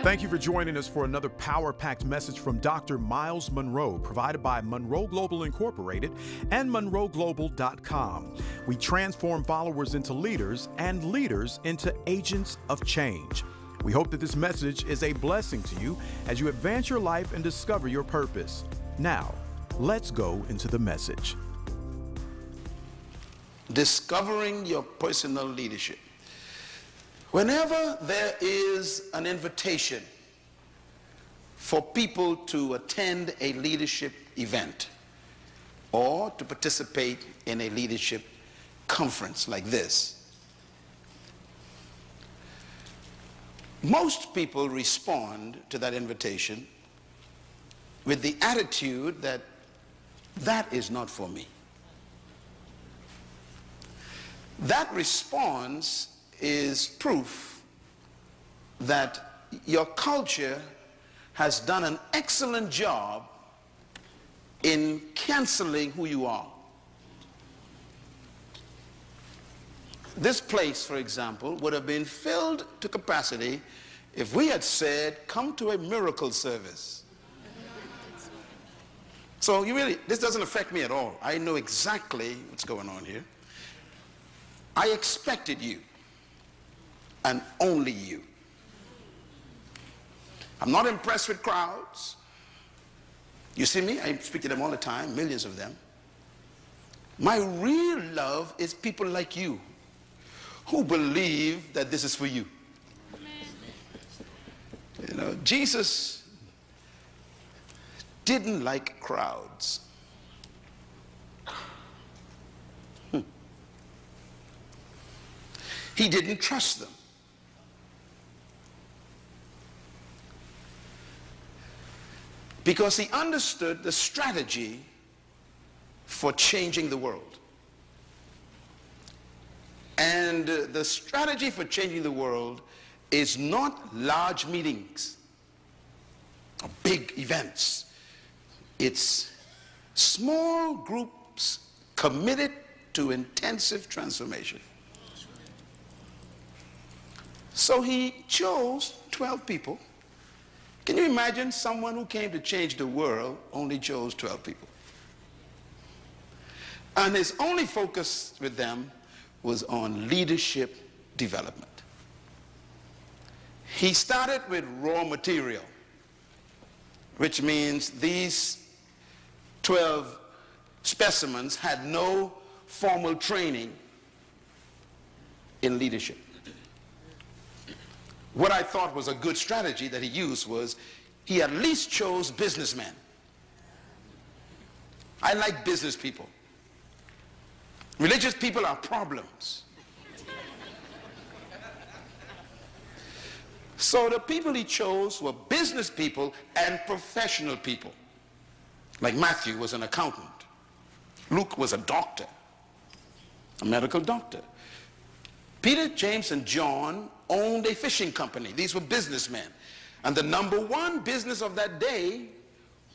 Thank you for joining us for another power-packed message from Dr. Myles Munroe, provided by Munroe Global Incorporated and MunroeGlobal.com. We transform followers into leaders and leaders into agents of change. We hope that this message is a blessing to you as you advance your life and discover your purpose. Now, let's go into the message. Discovering your personal leadership. Whenever there is an invitation for people to attend a leadership event or to participate in a leadership conference like this, most people respond to that invitation with the attitude that that is not for me. That response is proof that your culture has done an excellent job in canceling who you are. This place, for example, would have been filled to capacity if we had said, come to a miracle service. So this doesn't affect me at all. I know exactly what's going on here. I expected you, and only you. I'm not impressed with crowds. You see me? I speak to them all the time, millions of them. My real love is people like you who believe that this is for you. You know, Jesus didn't like crowds. He didn't trust them. Because he understood the strategy for changing the world. And the strategy for changing the world is not large meetings or big events. It's small groups committed to intensive transformation. So he chose 12 people. Can you imagine someone who came to change the world only chose 12 people? And his only focus with them was on leadership development. He started with raw material, which means these 12 specimens had no formal training in leadership. What I thought was a good strategy that he used was he at least chose businessmen. I like business people. Religious people are problems. So the people he chose were business people and professional people. Like Matthew was an accountant. Luke was a doctor, a medical doctor. Peter, James, and John owned a fishing company. These were businessmen. And the number one business of that day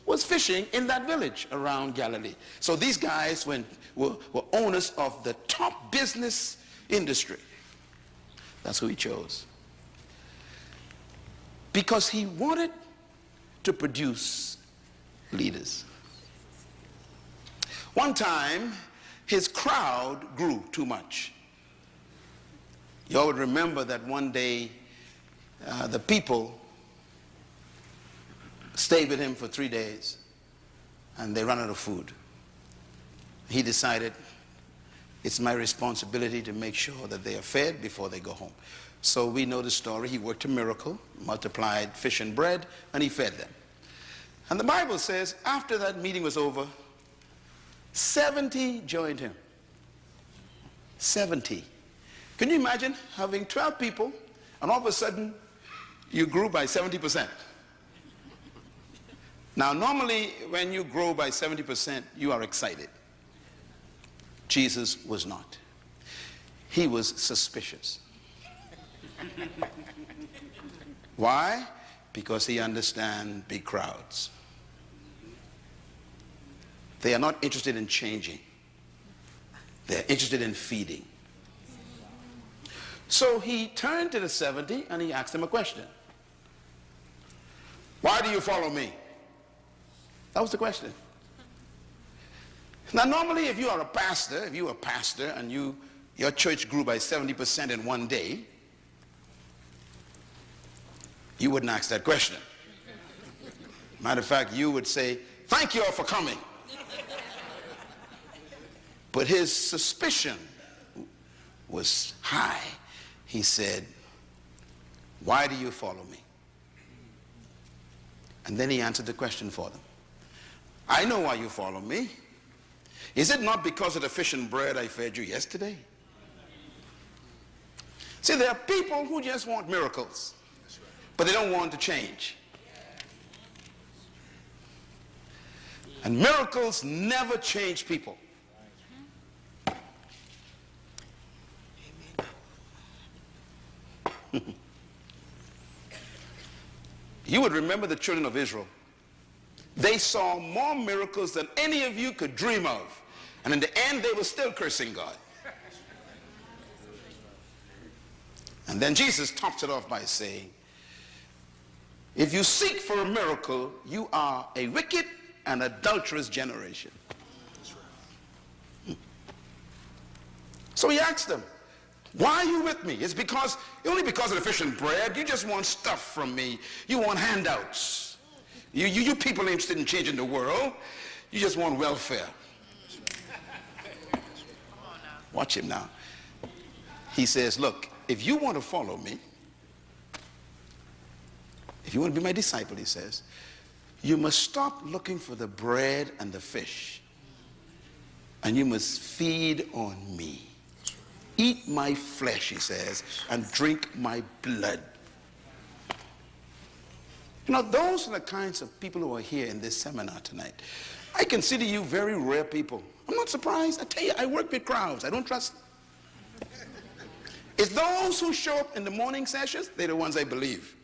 was fishing in that village around Galilee. So these guys were owners of the top business industry. That's who he chose. Because he wanted to produce leaders. One time, his crowd grew too much. You all would remember that one day the people stayed with him for 3 days and they ran out of food. He decided it's my responsibility to make sure that they are fed before they go home. So we know the story. He worked a miracle, multiplied fish and bread, and he fed them. And the Bible says after that meeting was over, 70 joined him. 70. Can you imagine having 12 people and all of a sudden you grew by 70%? Now normally when you grow by 70% you are excited. Jesus was not. He was suspicious. Why? Because he understands big crowds. They are not interested in changing. They're interested in feeding. So he turned to the 70 and he asked them a question. Why do you follow me? That was the question. Now, normally, if you are a pastor, and your church grew by 70% in one day, you wouldn't ask that question. Matter of fact, you would say, thank you all for coming. But his suspicion was high. He said, why do you follow me? And then he answered the question for them. I know why you follow me. Is it not because of the fish and bread I fed you yesterday? See, there are people who just want miracles, but they don't want to change. And miracles never change people. You would remember the children of Israel. They saw more miracles than any of you could dream of. And in the end, they were still cursing God. And then Jesus tops it off by saying, if you seek for a miracle, you are a wicked and adulterous generation. So he asked them, why are you with me? It's only because of the fish and bread. You just want stuff from me. You want handouts. You people interested in changing the world. You just want welfare. Watch him now. He says, look, if you want to follow me, if you want to be my disciple, he says, you must stop looking for the bread and the fish. And you must feed on me. Eat my flesh, he says, and drink my blood. You know, those are the kinds of people who are here in this seminar tonight. I consider you very rare people. I'm not surprised. I tell you, I work with crowds. I don't trust. It's those who show up in the morning sessions, they're the ones I believe.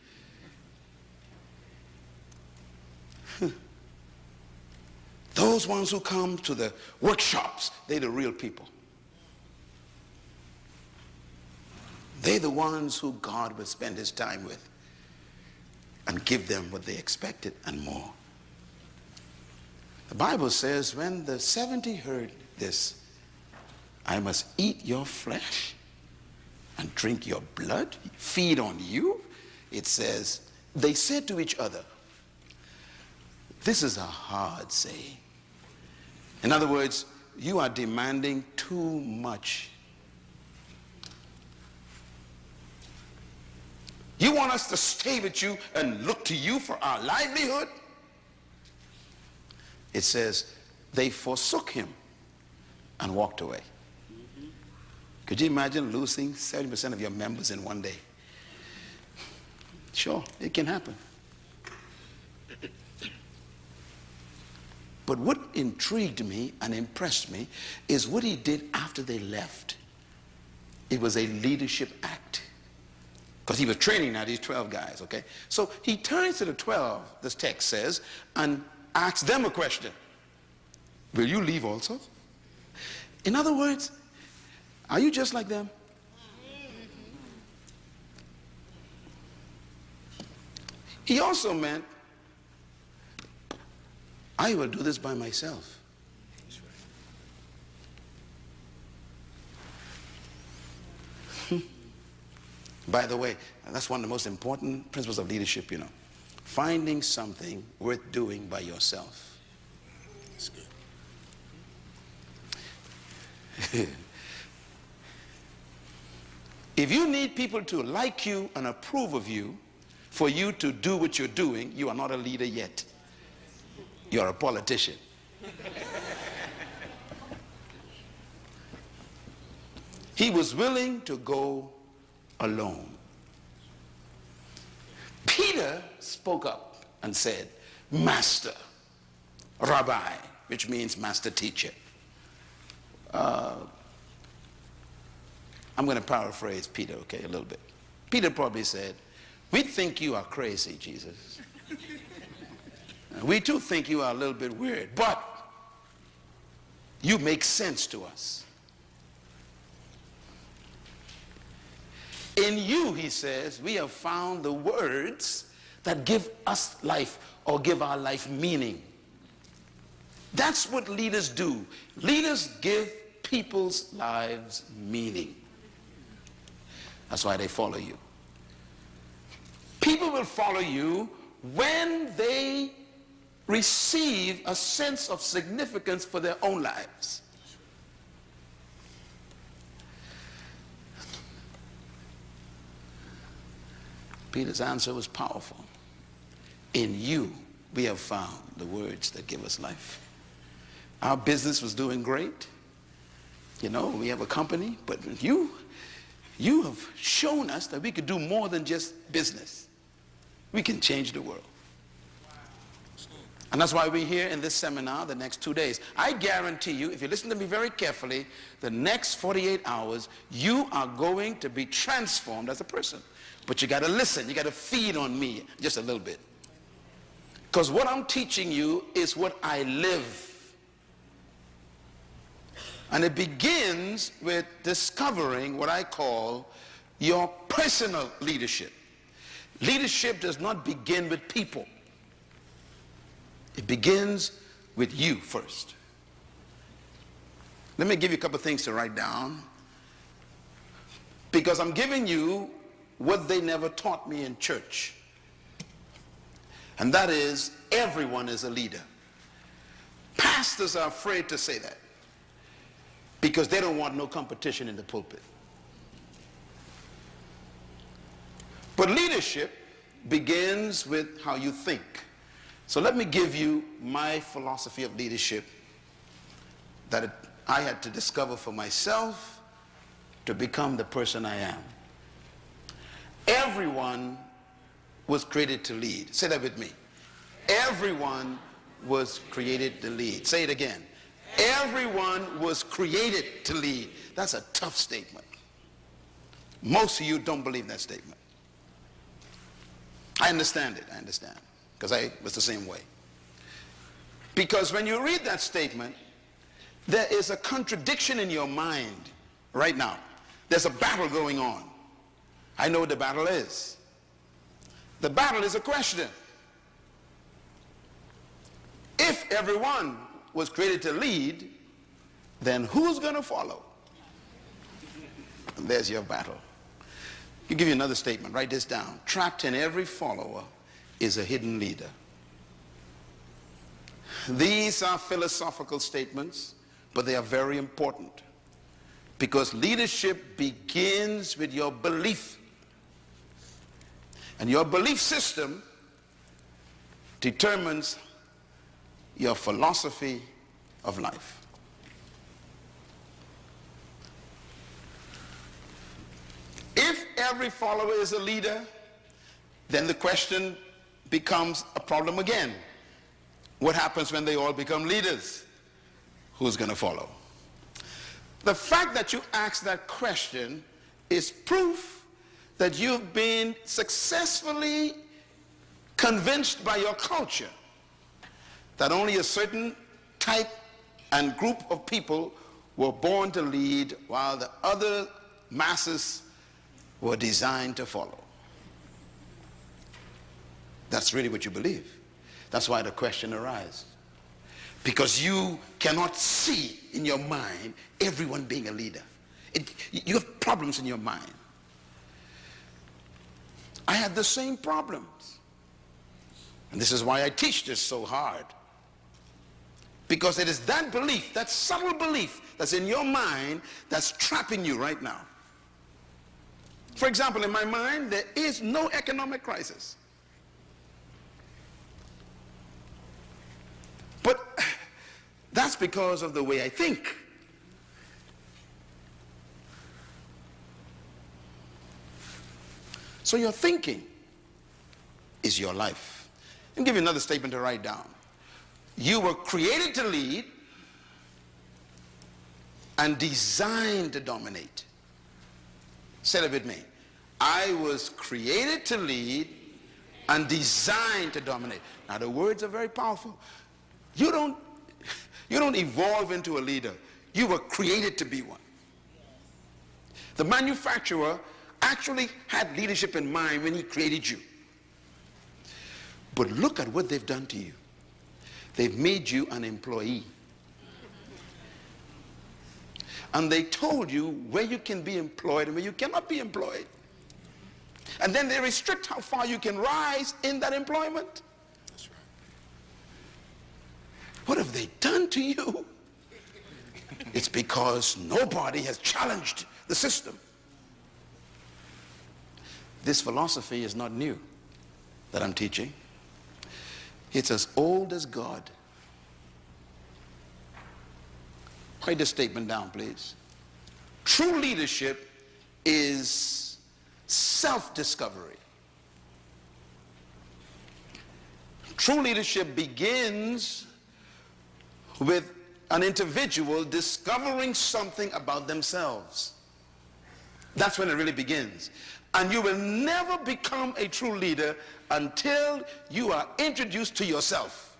Those ones who come to the workshops, they're the real people. They're the ones who God will spend his time with and give them what they expected and more. The Bible says when the 70 heard this, I must eat your flesh and drink your blood, feed on you. It says, they said to each other, this is a hard saying. In other words, you are demanding too much. You want us to stay with you and look to you for our livelihood? It says, they forsook him and walked away. Could you imagine losing 70% of your members in one day? Sure, it can happen. But what intrigued me and impressed me is what he did after they left. It was a leadership act. Because he was training now these 12 guys, okay? So he turns to the 12, this text says, and asks them a question. Will you leave also? In other words, are you just like them? He also meant, I will do this by myself. By the way, that's one of the most important principles of leadership, you know. Finding something worth doing by yourself. That's good. If you need people to like you and approve of you for you to do what you're doing, you are not a leader yet. You're a politician. He was willing to go alone. Peter spoke up and said, Master, Rabbi, which means master teacher. I'm going to paraphrase Peter, okay, a little bit. Peter probably said, we think you are crazy, Jesus. We too think you are a little bit weird, but you make sense to us. In you, he says, we have found the words that give us life or give our life meaning. That's what leaders do. Leaders give people's lives meaning. That's why they follow you. People will follow you when they receive a sense of significance for their own lives. Peter's answer was powerful. In you, we have found the words that give us life. Our business was doing great. You know, we have a company, but you have shown us that we could do more than just business. We can change the world. And that's why we're here in this seminar the next 2 days. I guarantee you, if you listen to me very carefully, the next 48 hours, you are going to be transformed as a person. But you got to listen. You got to feed on me just a little bit. Because what I'm teaching you is what I live. And it begins with discovering what I call your personal leadership. Leadership does not begin with people. It begins with you first. Let me give you a couple of things to write down, because I'm giving you what they never taught me in church. And that is, everyone is a leader. Pastors are afraid to say that because they don't want no competition in the pulpit. But leadership begins with how you think. So let me give you my philosophy of leadership that I had to discover for myself to become the person I am. Everyone was created to lead. Say that with me. Everyone was created to lead. Say it again. Everyone was created to lead. That's a tough statement. Most of you don't believe that statement. I understand it. I understand. Because I was the same way. Because when you read that statement, there is a contradiction in your mind right now. There's a battle going on. I know what the battle is. The battle is a question. If everyone was created to lead, then who's going to follow? And there's your battle. I'll give you another statement. Write this down. Trapped in every follower is a hidden leader. These are philosophical statements, but they are very important, because leadership begins with your belief. And your belief system determines your philosophy of life. If every follower is a leader, then the question becomes a problem again. What happens when they all become leaders? Who's going to follow? The fact that you ask that question is proof that you've been successfully convinced by your culture that only a certain type and group of people were born to lead, while the other masses were designed to follow. That's really what you believe. That's why the question arises. Because you cannot see in your mind everyone being a leader. You have problems in your mind. I had the same problems. And this is why I teach this so hard. Because it is that belief, that subtle belief that's in your mind that's trapping you right now. For example, in my mind, there is no economic crisis. But that's because of the way I think. So your thinking is your life. I'll give you another statement to write down. You were created to lead and designed to dominate. Say it with me. I was created to lead and designed to dominate. Now the words are very powerful. You don't evolve into a leader. You were created to be one. The manufacturer actually had leadership in mind when he created you. But look at what they've done to you. They've made you an employee. And they told you where you can be employed and where you cannot be employed. And then they restrict how far you can rise in that employment. That's right. What have they done to you? It's because nobody has challenged the system. This philosophy is not new that I'm teaching. It's as old as God. Write this statement down, please. True leadership is self-discovery. True leadership begins with an individual discovering something about themselves. That's when it really begins. And you will never become a true leader until you are introduced to yourself.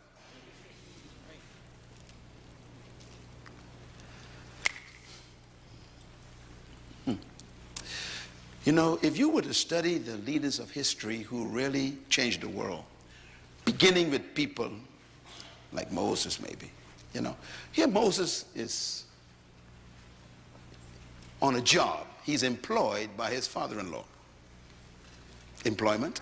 You know, if you were to study the leaders of history who really changed the world, beginning with people like Moses maybe, you know, here Moses is on a job. He's employed by his father-in-law. Employment.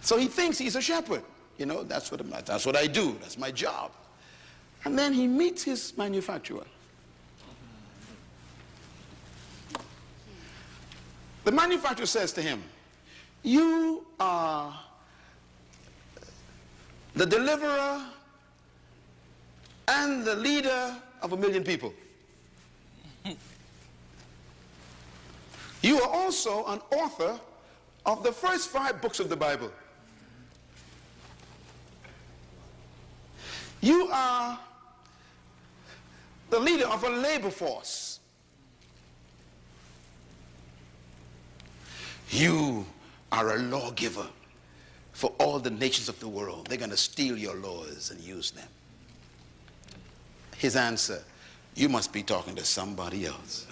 So he thinks he's a shepherd. You know, that's what I do. That's my job. And then he meets his manufacturer. The manufacturer says to him, you are the deliverer and the leader of 1 million people. You are also an author of the first 5 books of the Bible. You are the leader of a labor force. You are a lawgiver for all the nations of the world. They're going to steal your laws and use them. His answer, you must be talking to somebody else.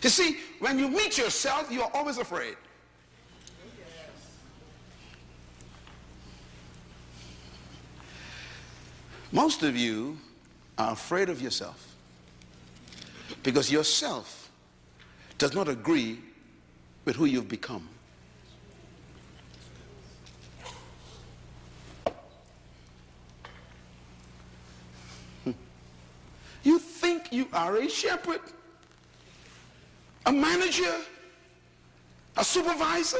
You see, when you meet yourself, you are always afraid. Most of you are afraid of yourself because yourself does not agree with who you've become. You think you are a shepherd, a manager, a supervisor,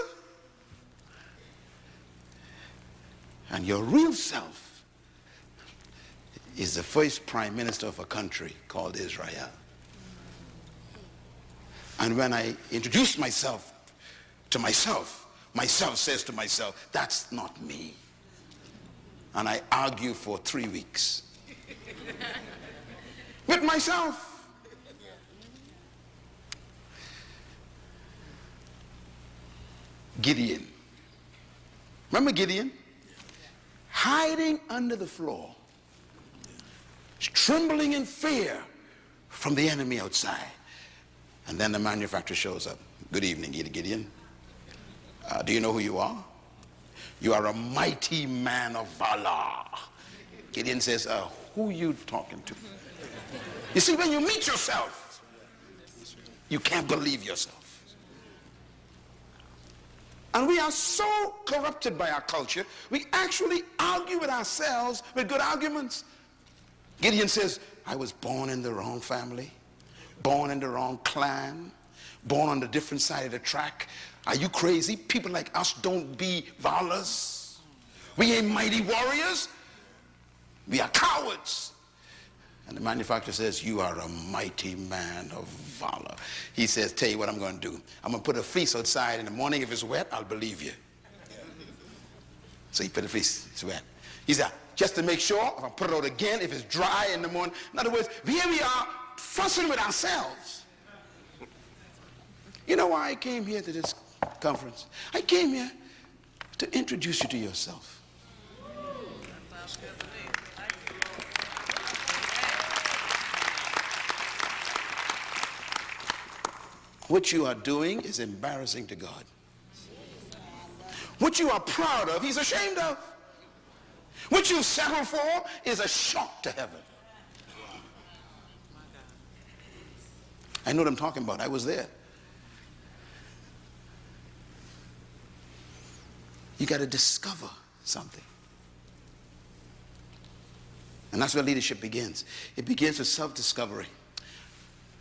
and your real self is the first prime minister of a country called Israel. And when I introduce myself to myself, myself says to myself, that's not me. And I argue for 3 weeks with myself. Gideon. Remember Gideon? Hiding under the floor, trembling in fear from the enemy outside. And then the manufacturer shows up. Good evening, Gideon. Do you know who you are? You are a mighty man of valor. Gideon says, who are you talking to? You see, when you meet yourself, you can't believe yourself. And we are so corrupted by our culture, we actually argue with ourselves with good arguments. Gideon says, I was born in the wrong family, born in the wrong clan, born on the different side of the track. Are you crazy? People like us don't be valors. We ain't mighty warriors. We are cowards. And the manufacturer says, you are a mighty man of valor. He says, tell you what I'm going to do. I'm going to put a fleece outside. In the morning, if it's wet, I'll believe you. So he put the fleece, it's wet. He said, just to make sure, if I put it out again, if it's dry in the morning. In other words, here we are fussing with ourselves. You know why I came here to this conference? I came here to introduce you to yourself. What you are doing is embarrassing to God. What you are proud of, he's ashamed of. What you settle for is a shock to heaven. I know what I'm talking about. I was there. You got to discover something. And that's where leadership begins. It begins with self-discovery.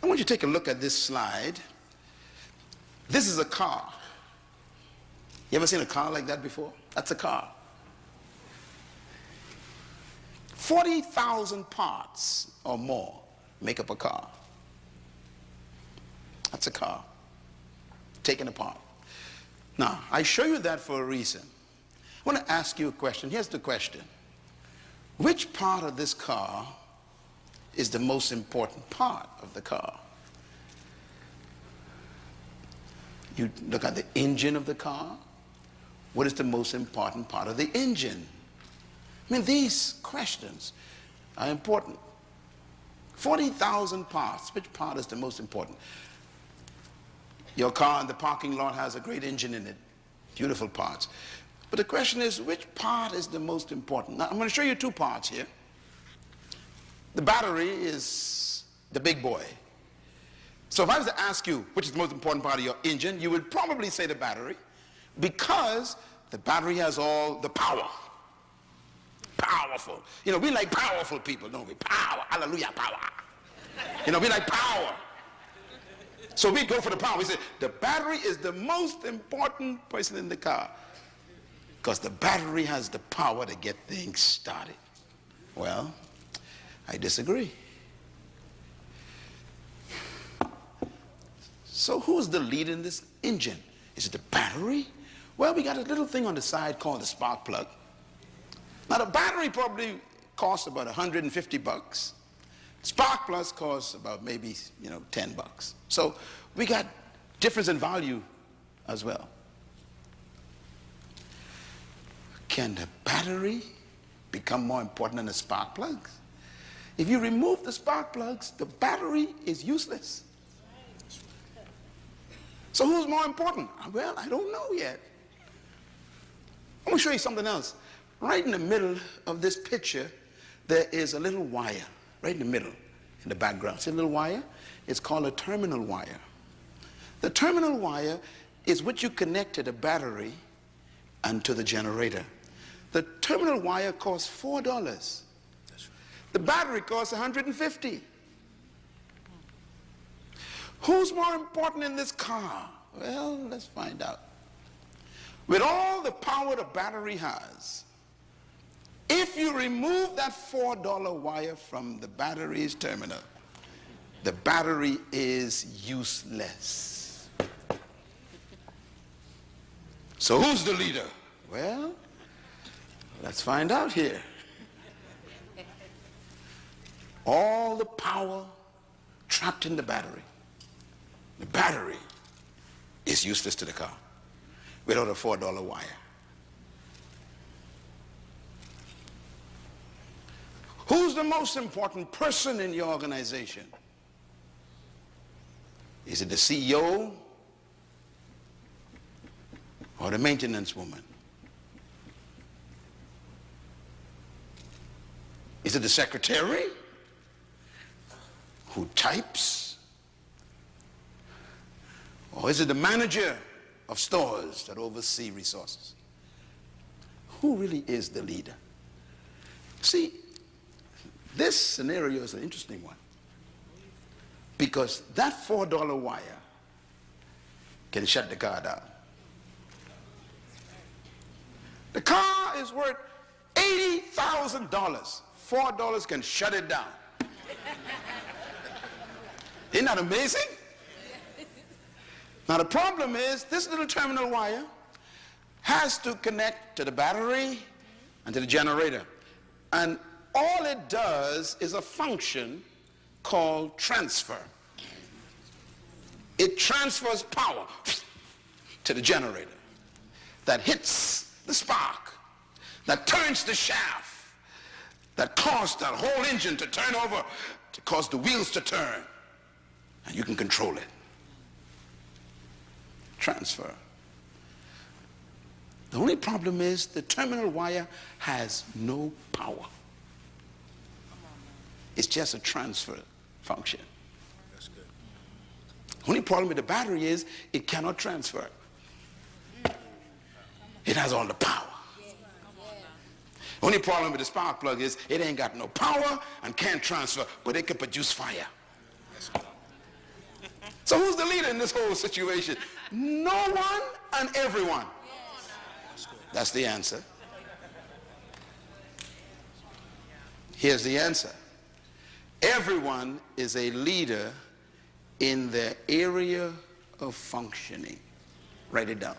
I want you to take a look at this slide. This is a car. You ever seen a car like that before? That's a car. 40,000 parts or more make up a car. That's a car, taken apart. Now, I show you that for a reason. I want to ask you a question. Here's the question. Which part of this car is the most important part of the car? You look at the engine of the car. What is the most important part of the engine? I mean, these questions are important. 40,000 parts. Which part is the most important? Your car in the parking lot has a great engine in it. Beautiful parts. But the question is, which part is the most important? Now, I'm going to show you two parts here. The battery is the big boy. So if I was to ask you which is the most important part of your engine, you would probably say the battery, because the battery has all the power. Powerful. You know, we like powerful people, don't we? Power. Hallelujah, power. You know, we like power. So we go for the power. We say the battery is the most important person in the car, because the battery has the power to get things started. Well, I disagree. So who's the lead in this engine? Is it the battery? Well, we got a little thing on the side called the spark plug. Now, the battery probably costs about 150 bucks. Spark plugs costs about maybe, 10 bucks. So we got difference in value as well. Can the battery become more important than the spark plugs? If you remove the spark plugs, the battery is useless. So who's more important? Well, I don't know yet. I'm going to show you something else. Right in the middle of this picture, there is a little wire. Right in the middle, in the background. See a little wire? It's called a terminal wire. The terminal wire is what you connect to the battery and to the generator. The terminal wire costs $4. The battery costs $150. Who's more important in this car? Well, let's find out. With all the power the battery has, if you remove that $4 wire from the battery's terminal, the battery is useless. So who's the leader? Well, let's find out here. All the power trapped in the battery. The battery is useless to the car without a $4 wire. Who's the most important person in your organization? Is it the CEO or the maintenance woman? Is it the secretary who types? Or is it the manager of stores that oversee resources? Who really is the leader? See, this scenario is an interesting one, because that $4 wire can shut the car down. The car is worth $80,000. $4 can shut it down. Isn't that amazing? Now the problem is, this little terminal wire has to connect to the battery and to the generator. And all it does is a function called transfer. It transfers power to the generator that hits the spark, that turns the shaft, that caused that whole engine to turn over, to cause the wheels to turn, and you can control it. Transfer. The only problem is the terminal wire has no power. It's just a transfer function. That's good. Only problem with the battery is it cannot transfer. It has all the power. Only problem with the spark plug is it ain't got no power and can't transfer, but it can produce fire. So who's the leader in this whole situation? No one and everyone. That's the answer. Here's the answer. Everyone is a leader in their area of functioning. Write it down.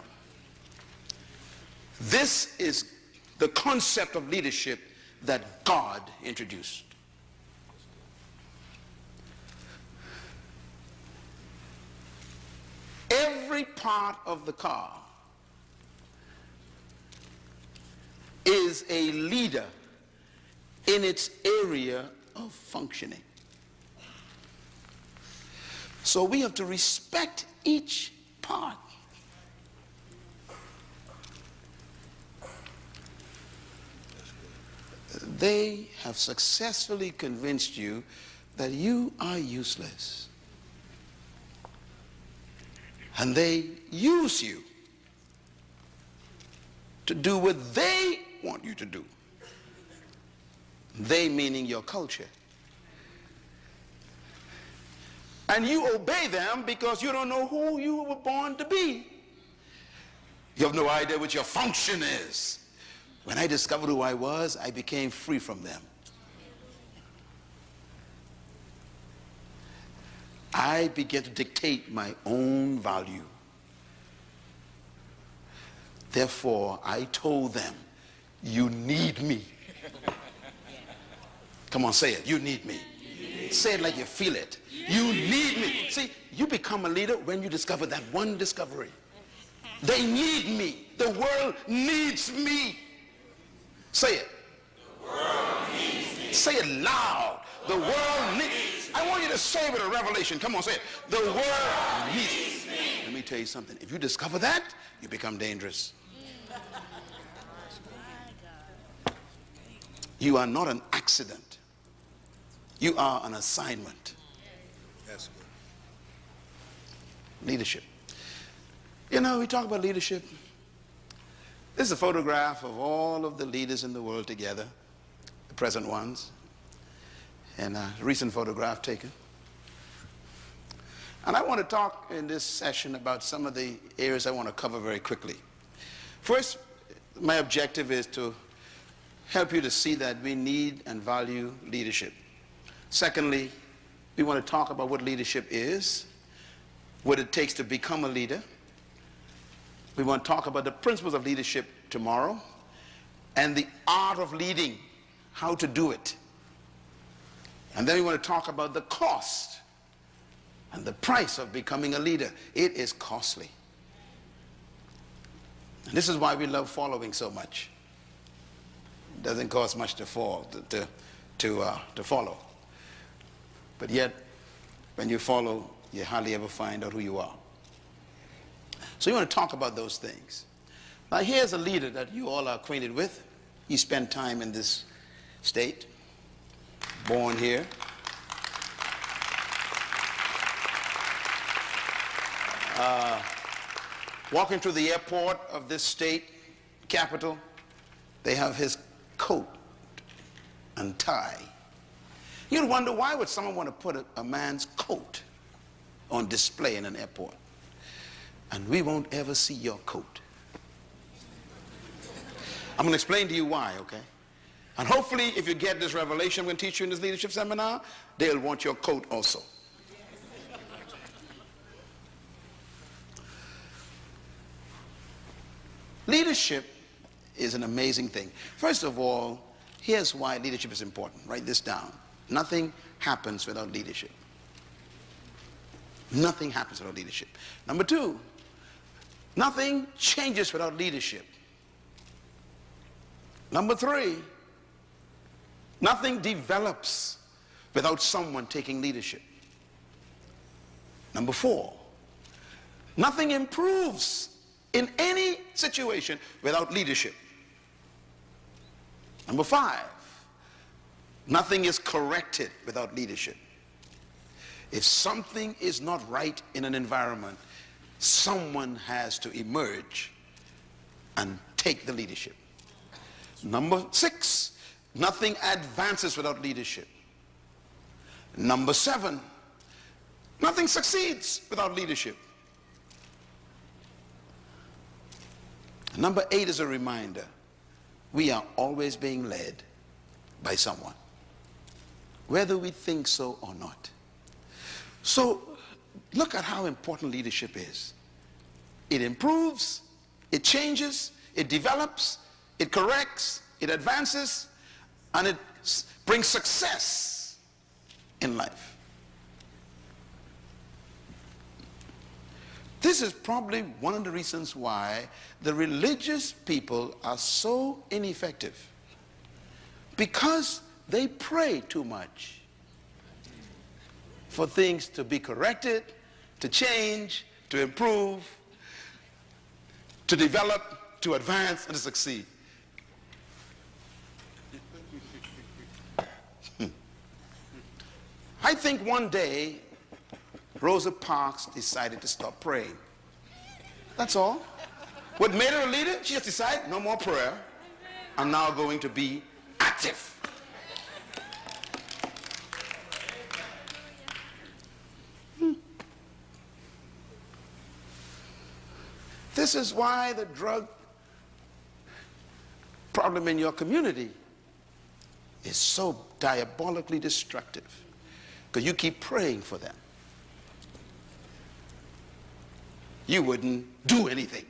This is the concept of leadership that God introduced. Every part of the car is a leader in its area of functioning. So we have to respect each part. They have successfully convinced you that you are useless. And they use you to do what they want you to do. They meaning your culture. And you obey them because you don't know who you were born to be. You have no idea what your function is. When I discovered who I was, I became free from them. I began to dictate my own value. Therefore, I told them, you need me. Come on, say it. You need me. Say it like you feel it. You need me. See, you become a leader when you discover that one discovery. They need me. The world needs me. Say it. The world needs me. Say it loud. The world needs. I want you to say it with a revelation. Come on, say it. The world needs me. Let me tell you something. If you discover that, you become dangerous. You are not an accident. You are an assignment. That's good. Leadership. You know, we talk about leadership. This is a photograph of all of the leaders in the world together, the present ones, and a recent photograph taken. And I want to talk in this session about some of the areas I want to cover very quickly. First, my objective is to help you to see that we need and value leadership. Secondly, we want to talk about what leadership is, what it takes to become a leader. We want to talk about the principles of leadership tomorrow and the art of leading, how to do it. And then we want to talk about the cost and the price of becoming a leader. It is costly. And this is why we love following so much. It doesn't cost much to follow. But yet, when you follow, you hardly ever find out who you are. So you want to talk about those things. Now here's a leader that you all are acquainted with. He spent time in this state, born here. Walking through the airport of this state capital, they have his coat and tie. You'd wonder, why would someone want to put a man's coat on display in an airport? And we won't ever see your coat. I'm going to explain to you why, okay? And hopefully, if you get this revelation, I'm going to teach you in this leadership seminar, they'll want your coat also. Leadership is an amazing thing. First of all, here's why leadership is important. Write this down. Nothing happens without leadership. Nothing happens without leadership. Number two, nothing changes without leadership. Number three, nothing develops without someone taking leadership. Number four, nothing improves in any situation without leadership. Number 5, nothing is corrected without leadership. If something is not right in an environment, someone has to emerge and take the leadership. Number 6, nothing advances without leadership. Number 7, nothing succeeds without leadership. Number 8 is a reminder. We are always being led by someone, whether we think so or not. So look at how important leadership is. It improves, it changes, it develops, it corrects, it advances, and it brings success in life. This is probably one of the reasons why the religious people are so ineffective, because they pray too much for things to be corrected, to change, to improve, to develop, to advance, and to succeed. I think one day Rosa Parks decided to stop praying. That's all. What made her a leader? She just decided no more prayer. I'm now going to be active. This is why the drug problem in your community is so diabolically destructive, because you keep praying for them. You wouldn't do anything.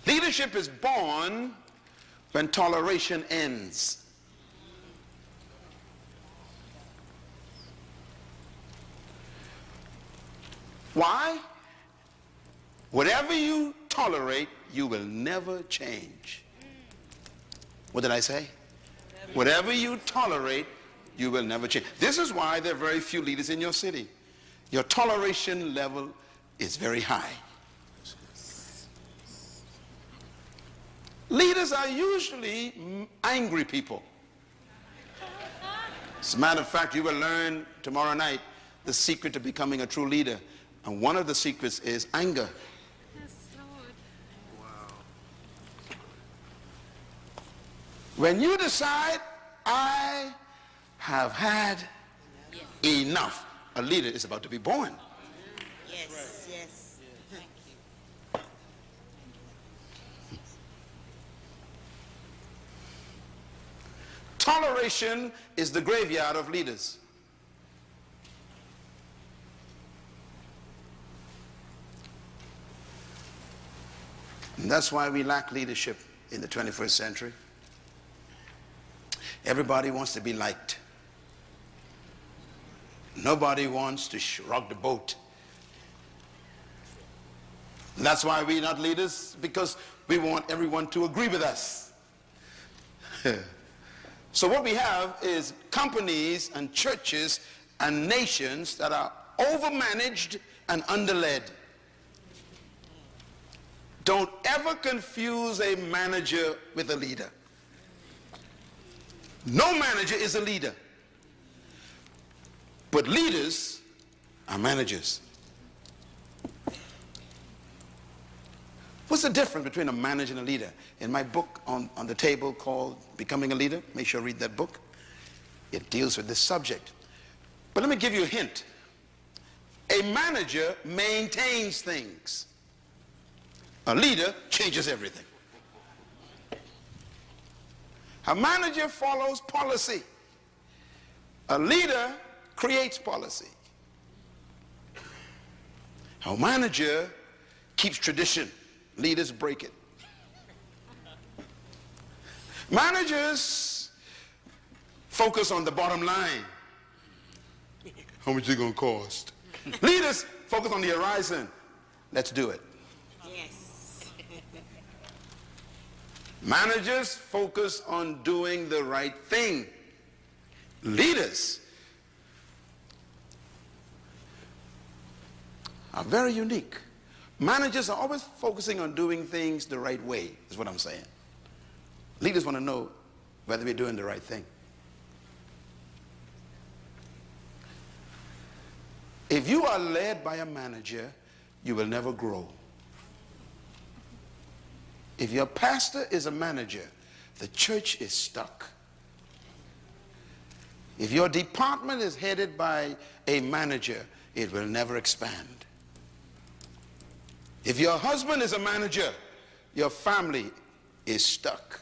Leadership is born when toleration ends. Why? Whatever you tolerate, you will never change. What did I say? Whatever you tolerate, you will never change. This is why there are very few leaders in your city. Your toleration level is very high. Leaders are usually angry people. As a matter of fact, you will learn tomorrow night the secret to becoming a true leader. And one of the secrets is anger. Yes, Lord. Wow. When you decide, I have had enough, a leader is about to be born. Yes, yes. Thank you. Toleration is the graveyard of leaders. And that's why we lack leadership in the 21st century. Everybody wants to be liked. Nobody wants to rock the boat. And that's why we're not leaders, because we want everyone to agree with us. So what we have is companies and churches and nations that are overmanaged and underled. Don't ever confuse a manager with a leader. No manager is a leader. But leaders are managers. What's the difference between a manager and a leader? In my book on the table called Becoming a Leader, make sure you read that book. It deals with this subject. But let me give you a hint. A manager maintains things. A leader changes everything. A manager follows policy. A leader creates policy. A manager keeps tradition. Leaders break it. Managers focus on the bottom line. How much is it going to cost? Leaders focus on the horizon. Let's do it. Yes. Managers focus on doing the right thing. Leaders are very unique. Managers are always focusing on doing things the right way, is what I'm saying. Leaders want to know whether we're doing the right thing. If you are led by a manager, you will never grow. If your pastor is a manager, the church is stuck. If your department is headed by a manager, it will never expand. If your husband is a manager, your family is stuck.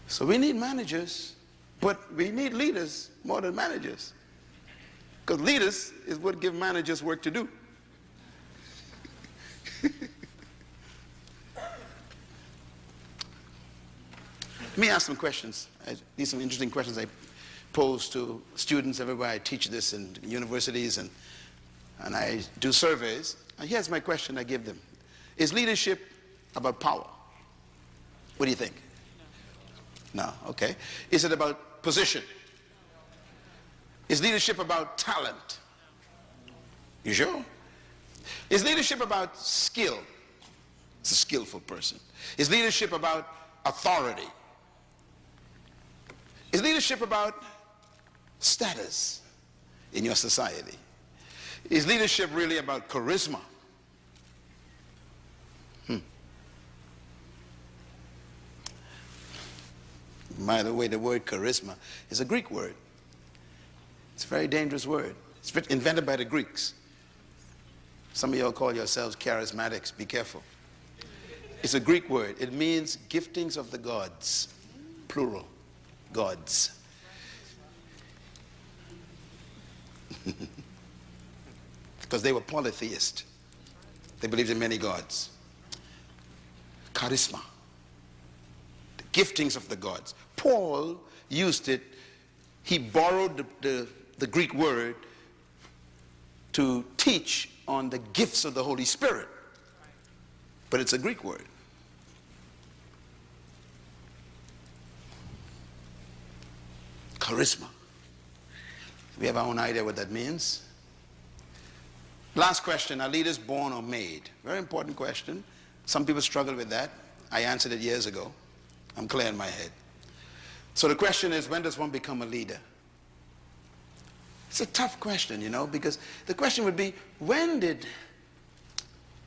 So we need managers, but we need leaders more than managers. Because leaders is what give managers work to do. Let me ask some questions. These are some interesting questions I pose to students everywhere. I teach this in universities and I do surveys. And here's my question I give them. Is leadership about power? What do you think? No, okay. Is it about position? Is leadership about talent? You sure? Is leadership about skill? It's a skillful person. Is leadership about authority? Is leadership about status in your society? Is leadership really about charisma? By the way, the word charisma is a Greek word. It's a very dangerous word. It's invented by the Greeks. Some of y'all call yourselves charismatics. Be careful. It's a Greek word. It means giftings of the gods, plural, gods. Because they were polytheist. They believed in many gods. Charisma. The giftings of the gods. Paul used it. He borrowed the Greek word to teach on the gifts of the Holy Spirit. But it's a Greek word. Charisma. We have our own idea what that means. Last question, are leaders born or made? Very important question. Some people struggle with that. I answered it years ago. I'm clear in my head. So the question is, when does one become a leader? It's a tough question, you know, because the question would be, when did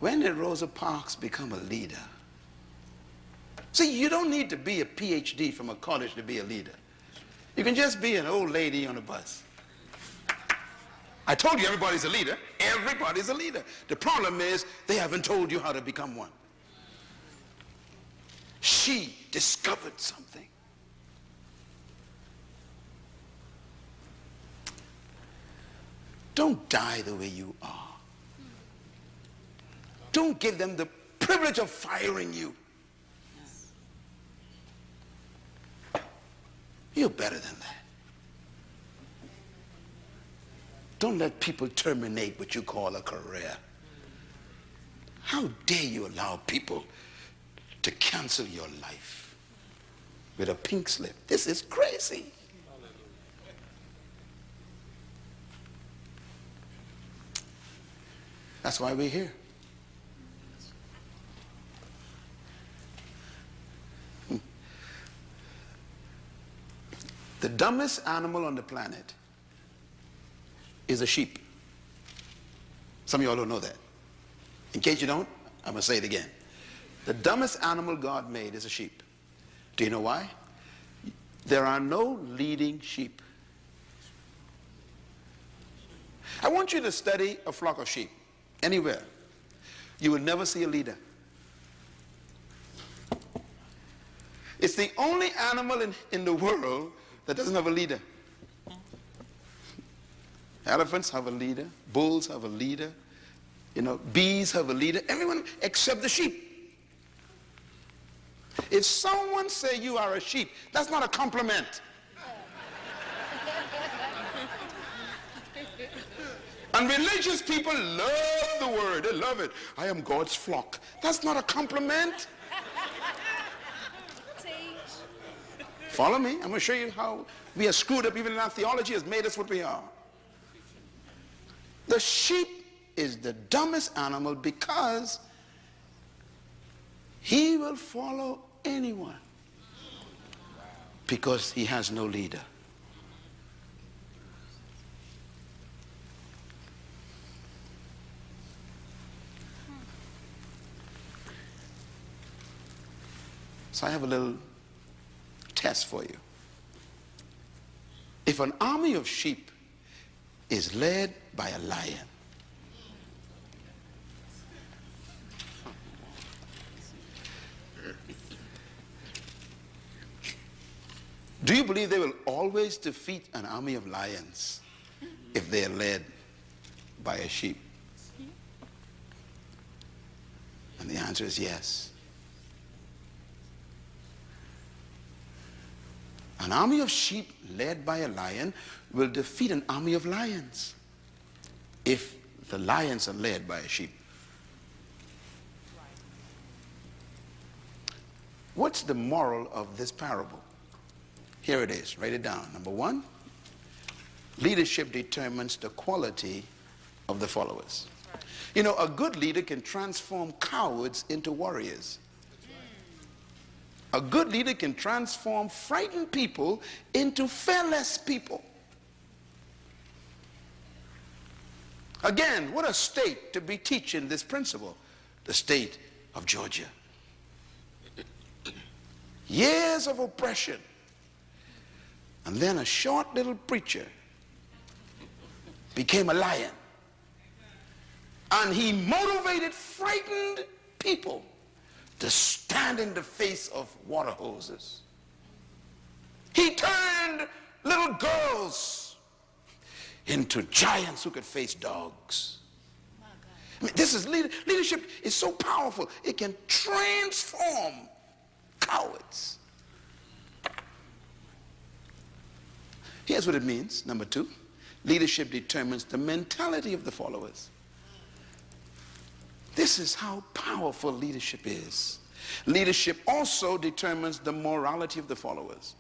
Rosa Parks become a leader? See, you don't need to be a PhD from a college to be a leader. You can just be an old lady on a bus. I told you everybody's a leader. Everybody's a leader. The problem is they haven't told you how to become one. She discovered something. Don't die the way you are. Don't give them the privilege of firing you. You're better than that. Don't let people terminate what you call a career. How dare you allow people to cancel your life with a pink slip? This is crazy. That's why we're here. The dumbest animal on the planet is a sheep. Some of y'all don't know that. In case you don't, I'm going to say it again. The dumbest animal God made is a sheep. Do you know why? There are no leading sheep. I want you to study a flock of sheep anywhere. You will never see a leader. It's the only animal in the world that doesn't have a leader. Elephants have a leader. Bulls have a leader. You know, bees have a leader. Everyone except the sheep. If someone say you are a sheep, that's not a compliment. And religious people love the word. They love it. I am God's flock. That's not a compliment. Follow me. I'm going to show you how we are screwed up even in our theology has made us what we are. The sheep is the dumbest animal because he will follow anyone because he has no leader. So I have a little test for you. If an army of sheep is led by a lion, do you believe they will always defeat an army of lions if they are led by a sheep? And the answer is yes. An army of sheep led by a lion will defeat an army of lions if the lions are led by a sheep. What's the moral of this parable? Here it is. Write it down. Number one, leadership determines the quality of the followers. You know, a good leader can transform cowards into warriors. A good leader can transform frightened people into fearless people. Again, what a state to be teaching this principle. The state of Georgia. Years of oppression. And then a short little preacher became a lion. And he motivated frightened people to stand in the face of water hoses. He turned little girls into giants who could face dogs. I mean, this is leadership is so powerful. It can transform cowards. Here's what it means. Number two, leadership determines the mentality of the followers. This is how powerful leadership is. Leadership also determines the morality of the followers.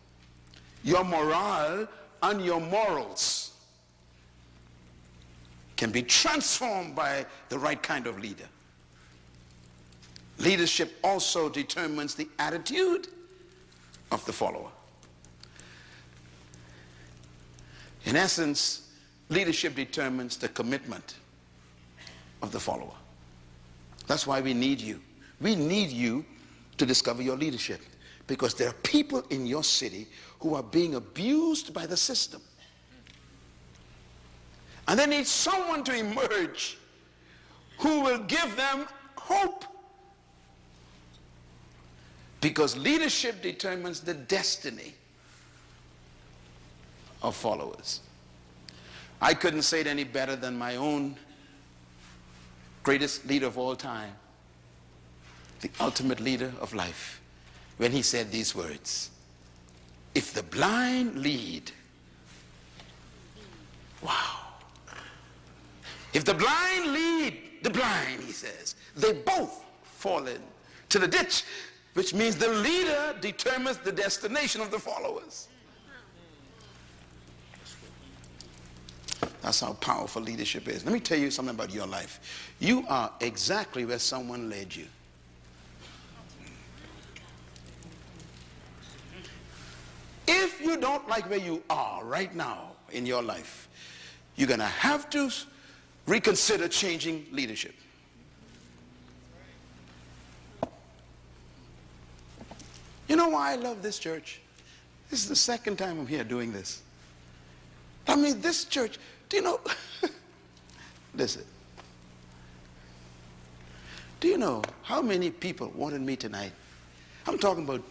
Your morale and your morals can be transformed by the right kind of leader. Leadership also determines the attitude of the follower. In essence, leadership determines the commitment of the follower. That's why we need you. We need you to discover your leadership, because there are people in your city who are being abused by the system. And they need someone to emerge who will give them hope. Because leadership determines the destiny of followers. I couldn't say it any better than my own greatest leader of all time, the ultimate leader of life, when he said these words: if the blind lead, wow. If the blind lead the blind, he says, they both fall into the ditch, which means the leader determines the destination of the followers. That's how powerful leadership is. Let me tell you something about your life. You are exactly where someone led you. If you don't like where you are right now in your life, you're going to have to reconsider changing leadership. You know why I love this church? This is the second time I'm here doing this. I mean, this church, do you know, listen, do you know how many people wanted me tonight? I'm talking about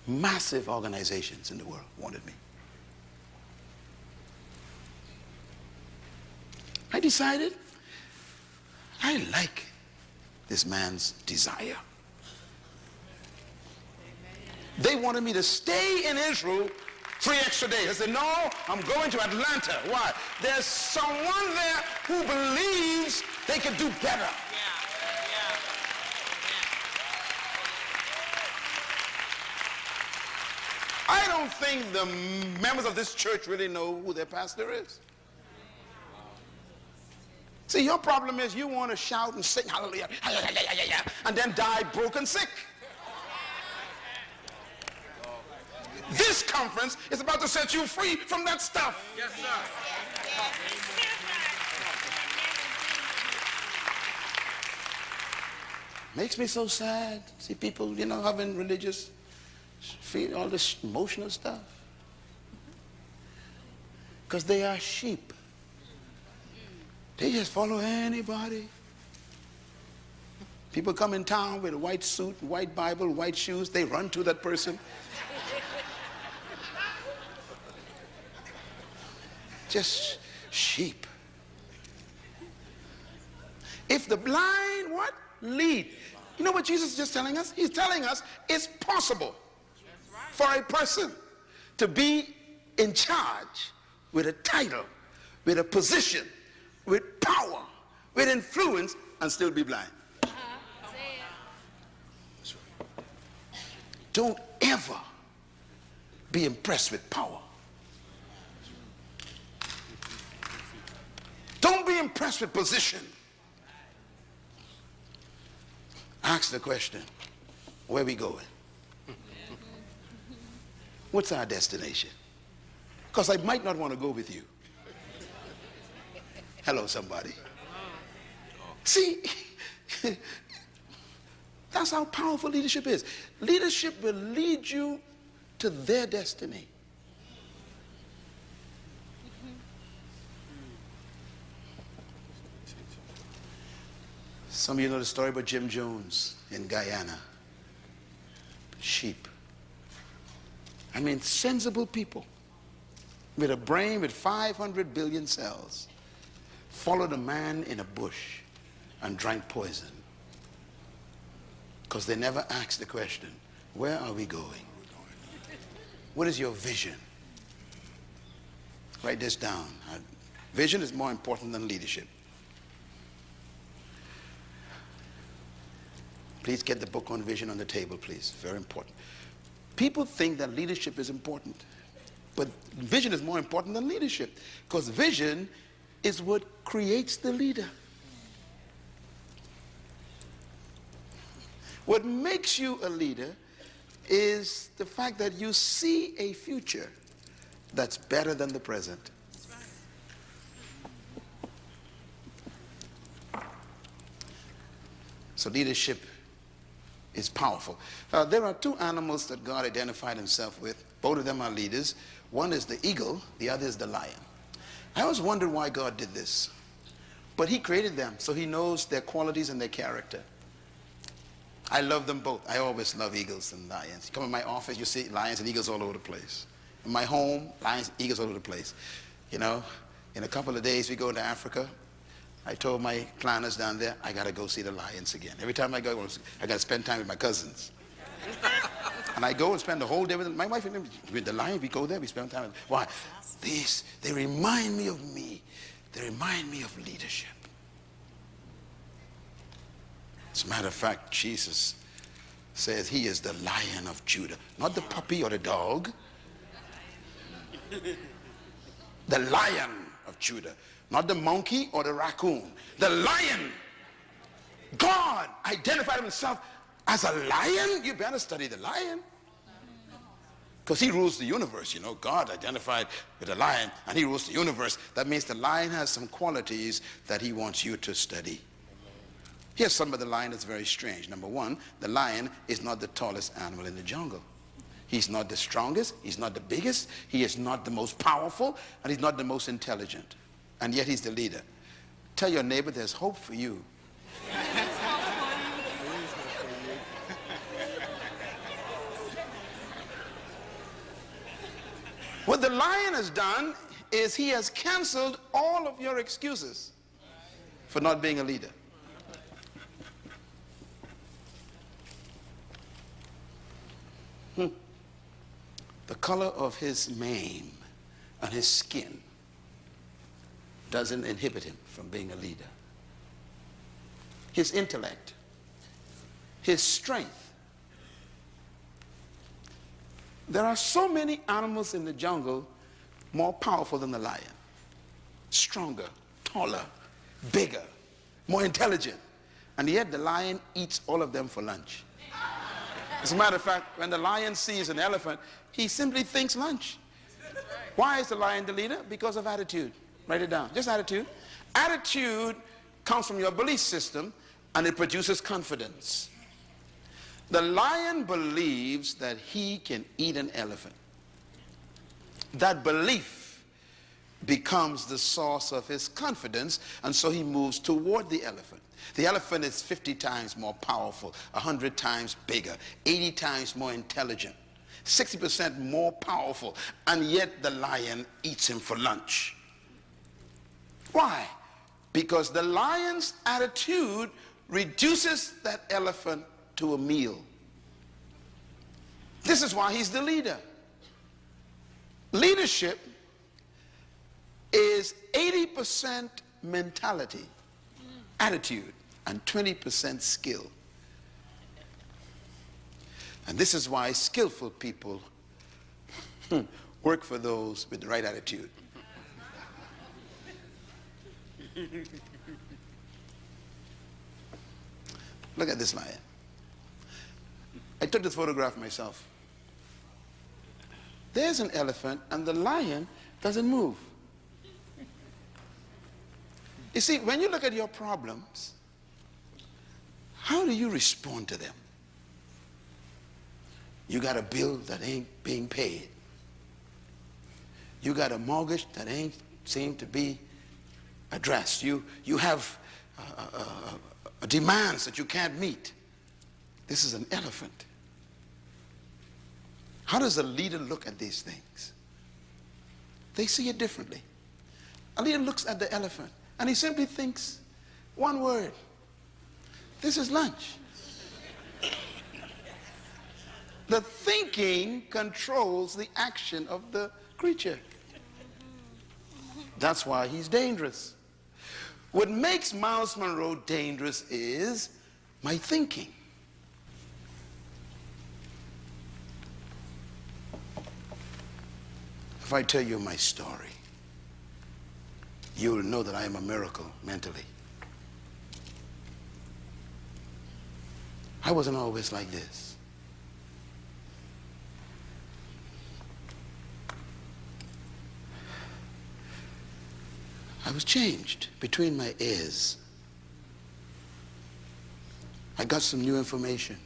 massive organizations in the world wanted me. I decided I like this man's desire. They wanted me to stay in Israel 3 extra days. I said, no, I'm going to Atlanta. Why? There's someone there who believes they can do better. I don't don't think the members of this church really know who their pastor is. See, your problem is you want to shout and sing hallelujah, and then die broken sick. This conference is about to set you free from that stuff. Yes, sir. Makes me so sad. See people, having religious, feel all this emotional stuff. Because they are sheep. They just follow anybody. People come in town with a white suit, white Bible, white shoes. They run to that person. Just sheep. If the blind, what? Lead. You know what Jesus is just telling us? He's telling us it's possible for a person to be in charge with a title, with a position, with power, with influence, and still be blind. Don't ever be impressed with power. Don't be impressed with position. Ask the question, where we going? What's our destination? Because I might not want to go with you. Hello, somebody. See, that's how powerful leadership is. Leadership will lead you to their destiny. Some of you know the story about Jim Jones in Guyana. Sheep. I mean, sensible people with a brain with 500 billion cells followed a man in a bush and drank poison because they never asked the question, where are we going? What is your vision? Write this down. Vision is more important than leadership. Please get the book on vision on the table, please. Very important. People think that leadership is important, but vision is more important than leadership because vision is what creates the leader. What makes you a leader is the fact that you see a future that's better than the present. So leadership is powerful. There are two animals that God identified himself with. Both of them are leaders. One is the eagle, the other is the lion. I always wondered why God did this. But he created them, so he knows their qualities and their character. I love them both. I always love eagles and lions. You come in my office, you see lions and eagles all over the place. In my home, lions, eagles all over the place. In a couple of days we go into Africa. I told my planners down there, I got to go see the lions again. Every time I go, I got to spend time with my cousins. And I go and spend the whole day with them. My wife and them, with the lions, we go there, we spend time with them. Why? They remind me of me. They remind me of leadership. As a matter of fact, Jesus says he is the Lion of Judah. Not the puppy or the dog. The Lion of Judah. Not the monkey or the raccoon. The lion. God identified himself as a lion. You better study the lion. Because he rules the universe, God identified with a lion and he rules the universe. That means the lion has some qualities that he wants you to study. Here's some of the lion that's very strange. Number one, the lion is not the tallest animal in the jungle. He's not the strongest, he's not the biggest, he is not the most powerful, and he's not the most intelligent. And yet he's the leader. Tell your neighbor there's hope for you. What the lion has done is he has canceled all of your excuses for not being a leader. The color of his mane and his skin doesn't inhibit him from being a leader. His intellect, his strength, There are so many animals in the jungle more powerful than the lion. Stronger, taller, bigger, more intelligent. And yet the lion eats all of them for lunch. As a matter of fact, when the lion sees an elephant, he simply thinks lunch. Why is the lion the leader? Because of attitude. Write it down. Just attitude. Attitude comes from your belief system, and it produces confidence. The lion believes that he can eat an elephant. That belief becomes the source of his confidence, and so he moves toward the elephant. The elephant is 50 times more powerful, 100 times bigger, 80 times more intelligent, 60% more powerful, and yet the lion eats him for lunch. Why? Because the lion's attitude reduces that elephant to a meal. This is why he's the leader. Leadership is 80% mentality, attitude, and 20% skill. And this is why skillful people work for those with the right attitude. Look at this lion. I took this photograph myself. There's an elephant and the lion doesn't move. You see, when you look at your problems, how do you respond to them? You got a bill that ain't being paid. You got a mortgage that ain't seem to be addressed. You have demands that you can't meet. This is an elephant. How does a leader look at these things? They see it differently. A leader looks at the elephant and he simply thinks one word: this is lunch. The thinking controls the action of the creature. That's why he's dangerous. What makes Myles Munroe dangerous is my thinking. If I tell you my story, you'll know that I am a miracle mentally. I wasn't always like this. I was changed between my ears. I got some new information.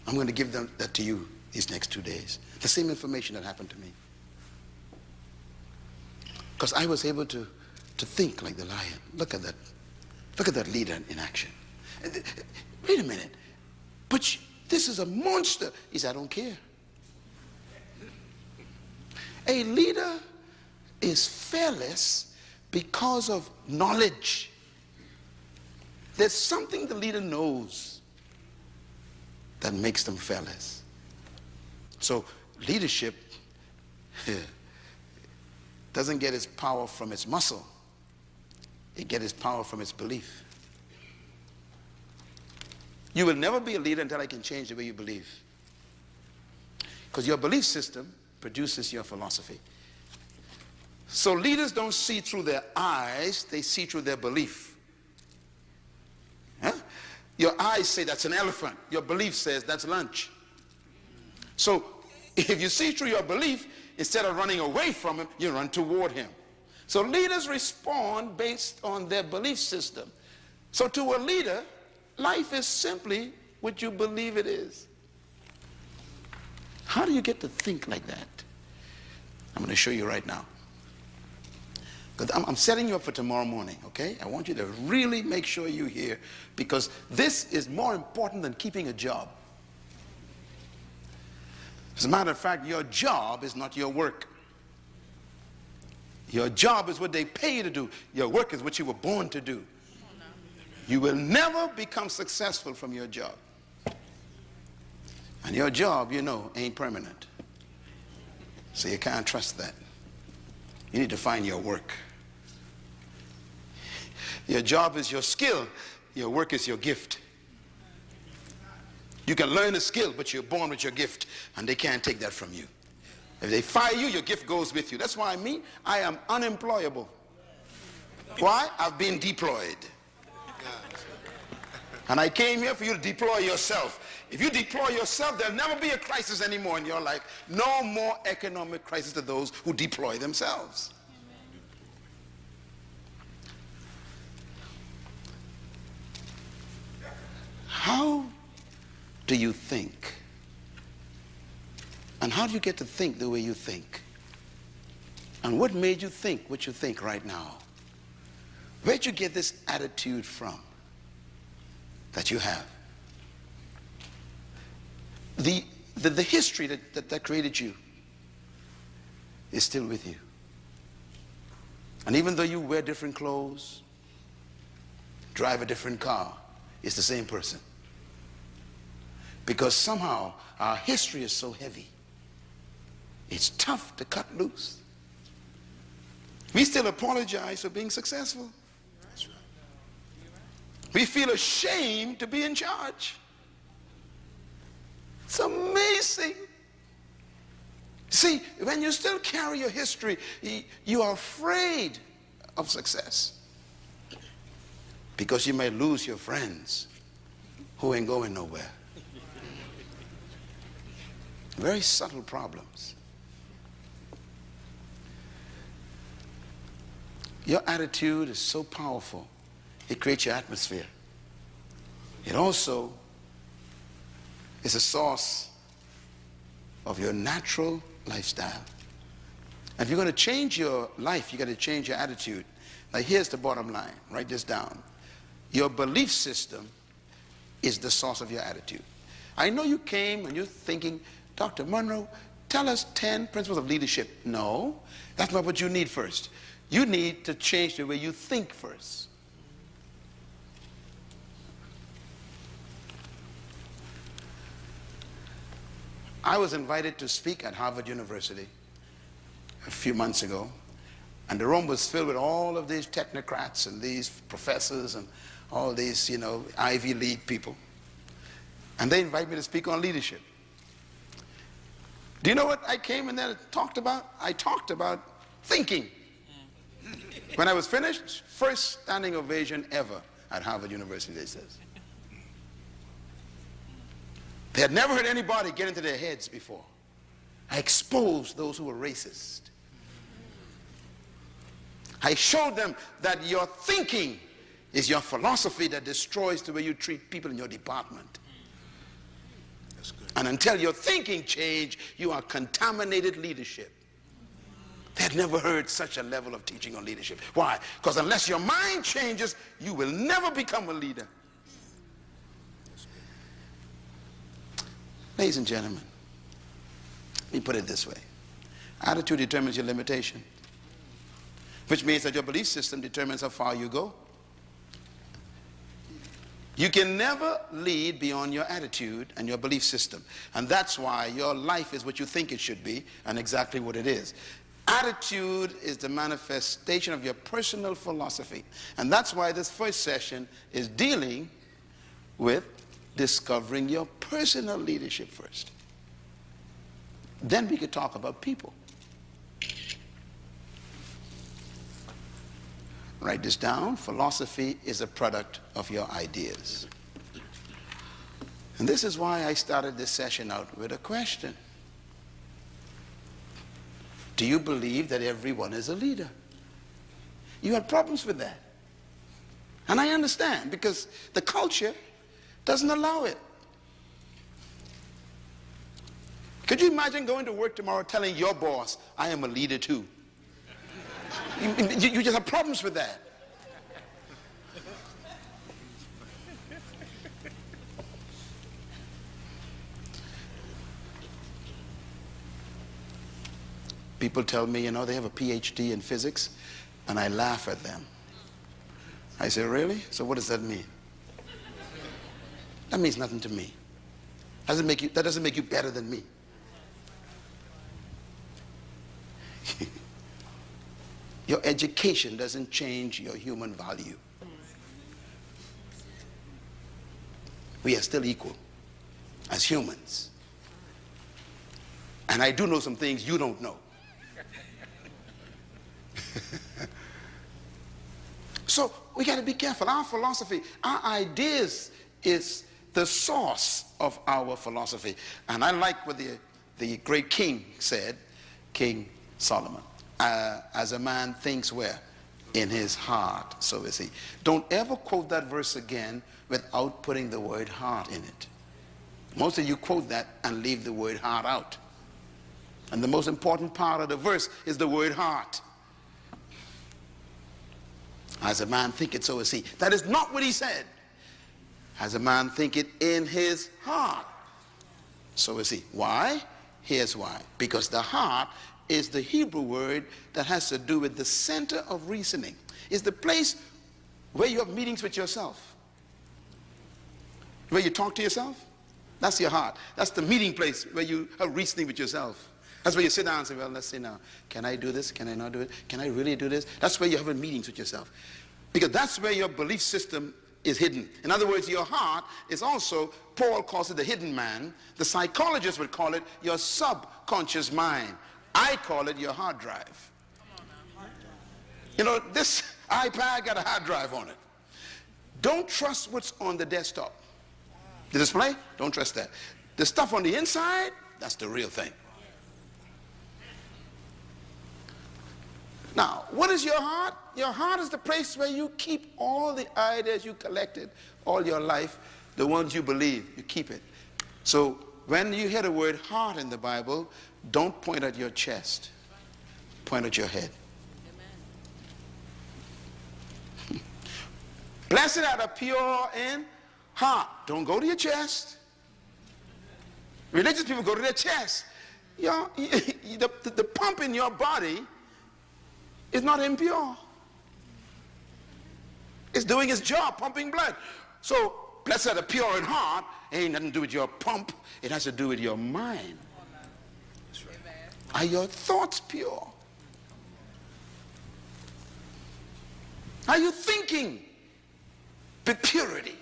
I'm going to give that to you these next 2 days. The same information that happened to me. Because I was able to think like the lion. Look at that. Look at that leader in action. Wait a minute. But this is a monster. He said, I don't care. A leader is fearless because of knowledge. There's something the leader knows that makes them fearless. So leadership doesn't get its power from its muscle. It gets its power from its belief. You will never be a leader until I can change the way you believe. Because your belief system produces your philosophy. So leaders don't see through their eyes, they see through their belief. Huh? Your eyes say that's an elephant. Your belief says that's lunch. So if you see through your belief, instead of running away from him, you run toward him. So leaders respond based on their belief system. So to a leader, life is simply what you believe it is. How do you get to think like that? I'm going to show you right now. Because I'm setting you up for tomorrow morning, okay? I want you to really make sure you're here, because this is more important than keeping a job. As a matter of fact, your job is not your work. Your job is what they pay you to do. Your work is what you were born to do. You will never become successful from your job. And your job, you know, ain't permanent. So you can't trust that. You need to find your work. Your job is your skill. Your work is your gift. You can learn a skill, but you're born with your gift, and they can't take that from you. If they fire you, your gift goes with you. That's why I am unemployable. Why? I've been deployed. And I came here for you to deploy yourself. If you deploy yourself, there'll never be a crisis anymore in your life. No more economic crisis to those who deploy themselves. How do you think? And how do you get to think the way you think? And what made you think what you think right now? Where'd you get this attitude from that you have? The history that created you is still with you. And even though you wear different clothes, drive a different car, it's the same person. Because somehow our history is so heavy. It's tough to cut loose. We still apologize for being successful. That's right. We feel ashamed to be in charge. It's amazing. See, when you still carry your history, you are afraid of success. Because you may lose your friends who ain't going nowhere. Very subtle problems. Your attitude is so powerful. It creates your atmosphere. It also is a source of your natural lifestyle. And if you're going to change your life, you got to change your attitude. Now here's the bottom line. Write this down. Your belief system is the source of your attitude. I know you came and you're thinking, Dr. Munroe, tell us 10 principles of leadership. No, that's not what you need first. You need to change the way you think first. I was invited to speak at Harvard University a few months ago, and the room was filled with all of these technocrats and these professors and all these, Ivy League people. And they invited me to speak on leadership. Do you know what I came in there and talked about? I talked about thinking. When I was finished, first standing ovation ever at Harvard University, they says. They had never heard anybody get into their heads before. I exposed those who were racist. I showed them that your thinking is your philosophy that destroys the way you treat people in your department. That's good. And until your thinking change, you are contaminated leadership. They had never heard such a level of teaching on leadership. Why? Because unless your mind changes, you will never become a leader. Ladies and gentlemen, let me put it this way. Attitude determines your limitation, which means that your belief system determines how far you go. You can never lead beyond your attitude and your belief system. And that's why your life is what you think it should be and exactly what it is. Attitude is the manifestation of your personal philosophy. And that's why this first session is dealing with discovering your personal leadership first. Then we could talk about people. Write this down. Philosophy is a product of your ideas. And this is why I started this session out with a question. Do you believe that everyone is a leader? You had problems with that. And I understand, because the culture doesn't allow it. Could you imagine going to work tomorrow telling your boss, I am a leader too? You just have problems with that. People tell me, they have a PhD in physics, and I laugh at them. I say, really? So what does that mean? That means nothing to me. That doesn't make you better than me. Your education doesn't change your human value. We are still equal as humans. And I do know some things you don't know. So we got to be careful. Our philosophy, our ideas is the source of our philosophy. And I like what the great king said, King Solomon. As a man thinks where? In his heart, so is he. Don't ever quote that verse again without putting the word heart in it. Most of you quote that and leave the word heart out. And the most important part of the verse is the word heart. As a man thinketh, so is he. That is not what he said. As a man thinketh in his heart, so is he. Why? Here's why. Because the heart is the Hebrew word that has to do with the center of reasoning. It's the place where you have meetings with yourself. Where you talk to yourself. That's your heart. That's the meeting place where you are reasoning with yourself. That's where you sit down and say, well, let's see now. Can I do this? Can I not do it? Can I really do this? That's where you're having meetings with yourself. Because that's where your belief system is hidden. In other words, your heart is also, Paul calls it the hidden man. The psychologists would call it your subconscious mind. I call it your hard drive. You know, this iPad got a hard drive on it. Don't trust what's on the desktop. The display, don't trust that. The stuff on the inside, that's the real thing. Now, what is your heart? Your heart is the place where you keep all the ideas you collected all your life, the ones you believe, you keep it. So when you hear the word heart in the Bible, don't point at your chest. Point at your head. Blessed are the pure in heart. Don't go to your chest. Religious people go to their chest. The pump in your body is not impure. It's doing its job, pumping blood. So, blessed are the pure in heart. It ain't nothing to do with your pump. It has to do with your mind. Are your thoughts pure? Are you thinking with purity?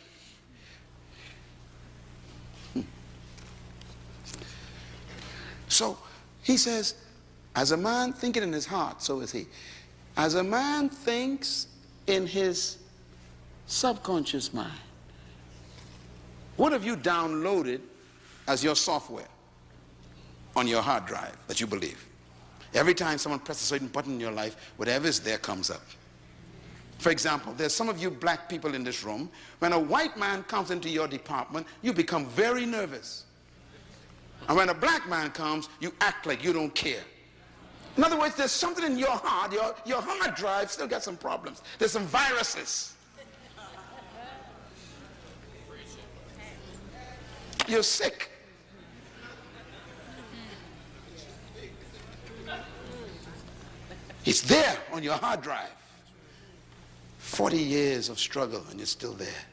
So, he says, as a man thinketh in his heart, so is he. As a man thinks in his subconscious mind. What have you downloaded as your software on your hard drive that you believe? Every time someone presses a certain button in your life, whatever is there comes up. For example, there's some of you black people in this room. When a white man comes into your department, you become very nervous. And when a black man comes, you act like you don't care. In other words, there's something in your heart, your hard drive still got some problems. There's some viruses. You're sick. It's there on your hard drive. 40 years of struggle and you're still there.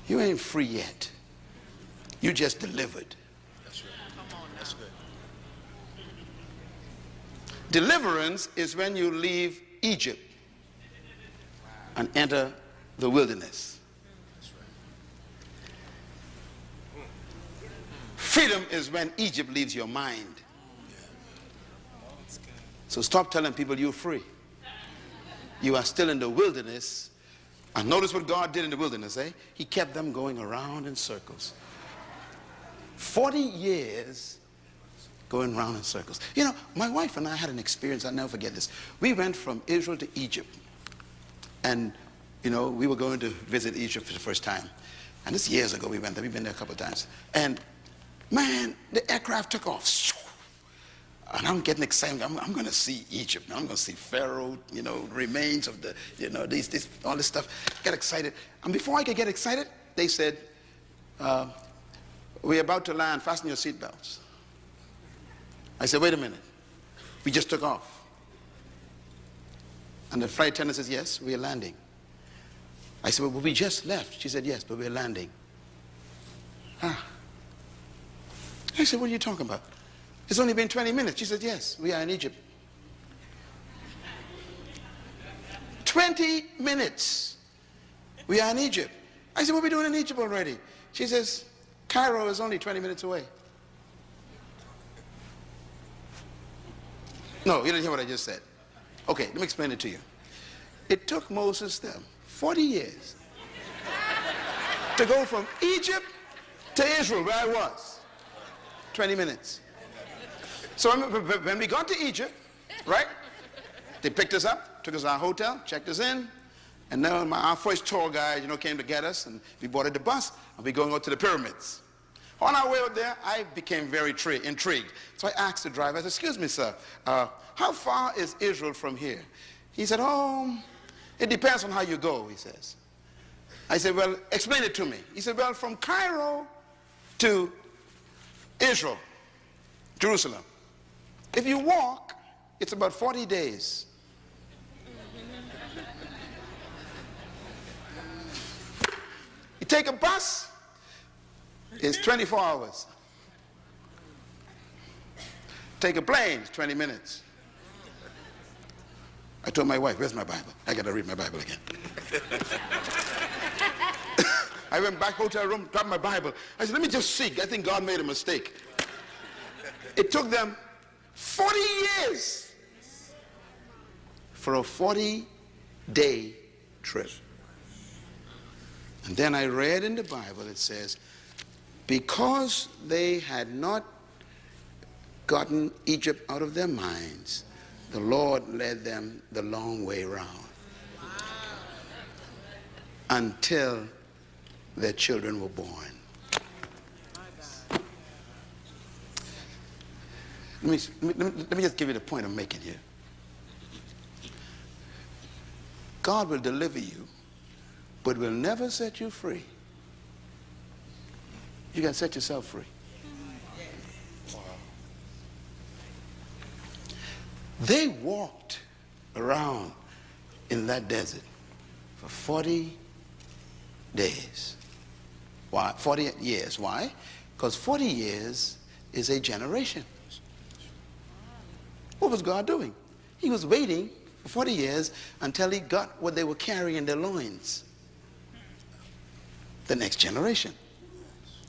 You ain't free yet. You just delivered. That's right. Come on, that's good. Deliverance is when you leave Egypt and enter the wilderness. Freedom is when Egypt leaves your mind. So stop telling people you're free. You are still in the wilderness. And notice what God did in the wilderness, eh? He kept them going around in circles. 40 years going around in circles. You know, my wife and I had an experience, I'll never forget this. We went from Israel to Egypt. And, you know, we were going to visit Egypt for the first time. And this years ago we went there. We've been there a couple of times. And, man, the aircraft took off. And I'm getting excited. I'm going to see Egypt. I'm going to see Pharaoh, you know, remains of the, you know, all this stuff. Get excited. And before I could get excited, they said, we're about to land. Fasten your seatbelts. I said, wait a minute. We just took off. And the flight attendant says, yes, we are landing. I said, well, we just left. She said, yes, but we're landing. Ah. I said, what are you talking about? It's only been 20 minutes. She said, yes, we are in Egypt. 20 minutes. We are in Egypt. I said, what are we doing in Egypt already? She says, Cairo is only 20 minutes away. No, you didn't hear what I just said. Okay, let me explain it to you. It took Moses them 40 years to go from Egypt to Israel, where I was. 20 minutes. So when we got to Egypt, right, they picked us up, took us to our hotel, checked us in, and then our first tour guide, came to get us, and we boarded the bus, and we're going out to the pyramids. On our way out there, I became very intrigued. So I asked the driver, I said, excuse me, sir, how far is Israel from here? He said, oh, it depends on how you go, he says. I said, well, explain it to me. He said, well, from Cairo to Israel, Jerusalem, if you walk, it's about 40 days. You take a bus, it's 24 hours. Take a plane, it's 20 minutes. I told my wife, where's my Bible? I got to read my Bible again. I went back hotel room, grabbed my Bible. I said, let me just see. I think God made a mistake. It took them 40 years for a 40-day trip. And then I read in the Bible, it says, because they had not gotten Egypt out of their minds, the Lord led them the long way round until their children were born. Let me just give you the point I'm making here. God will deliver you, but will never set you free. You got to set yourself free. They walked around in that desert for 40 days. Why? 40 years. Why? Because 40 years is a generation. What was God doing? He was waiting for 40 years until he got what they were carrying in their loins. The next generation.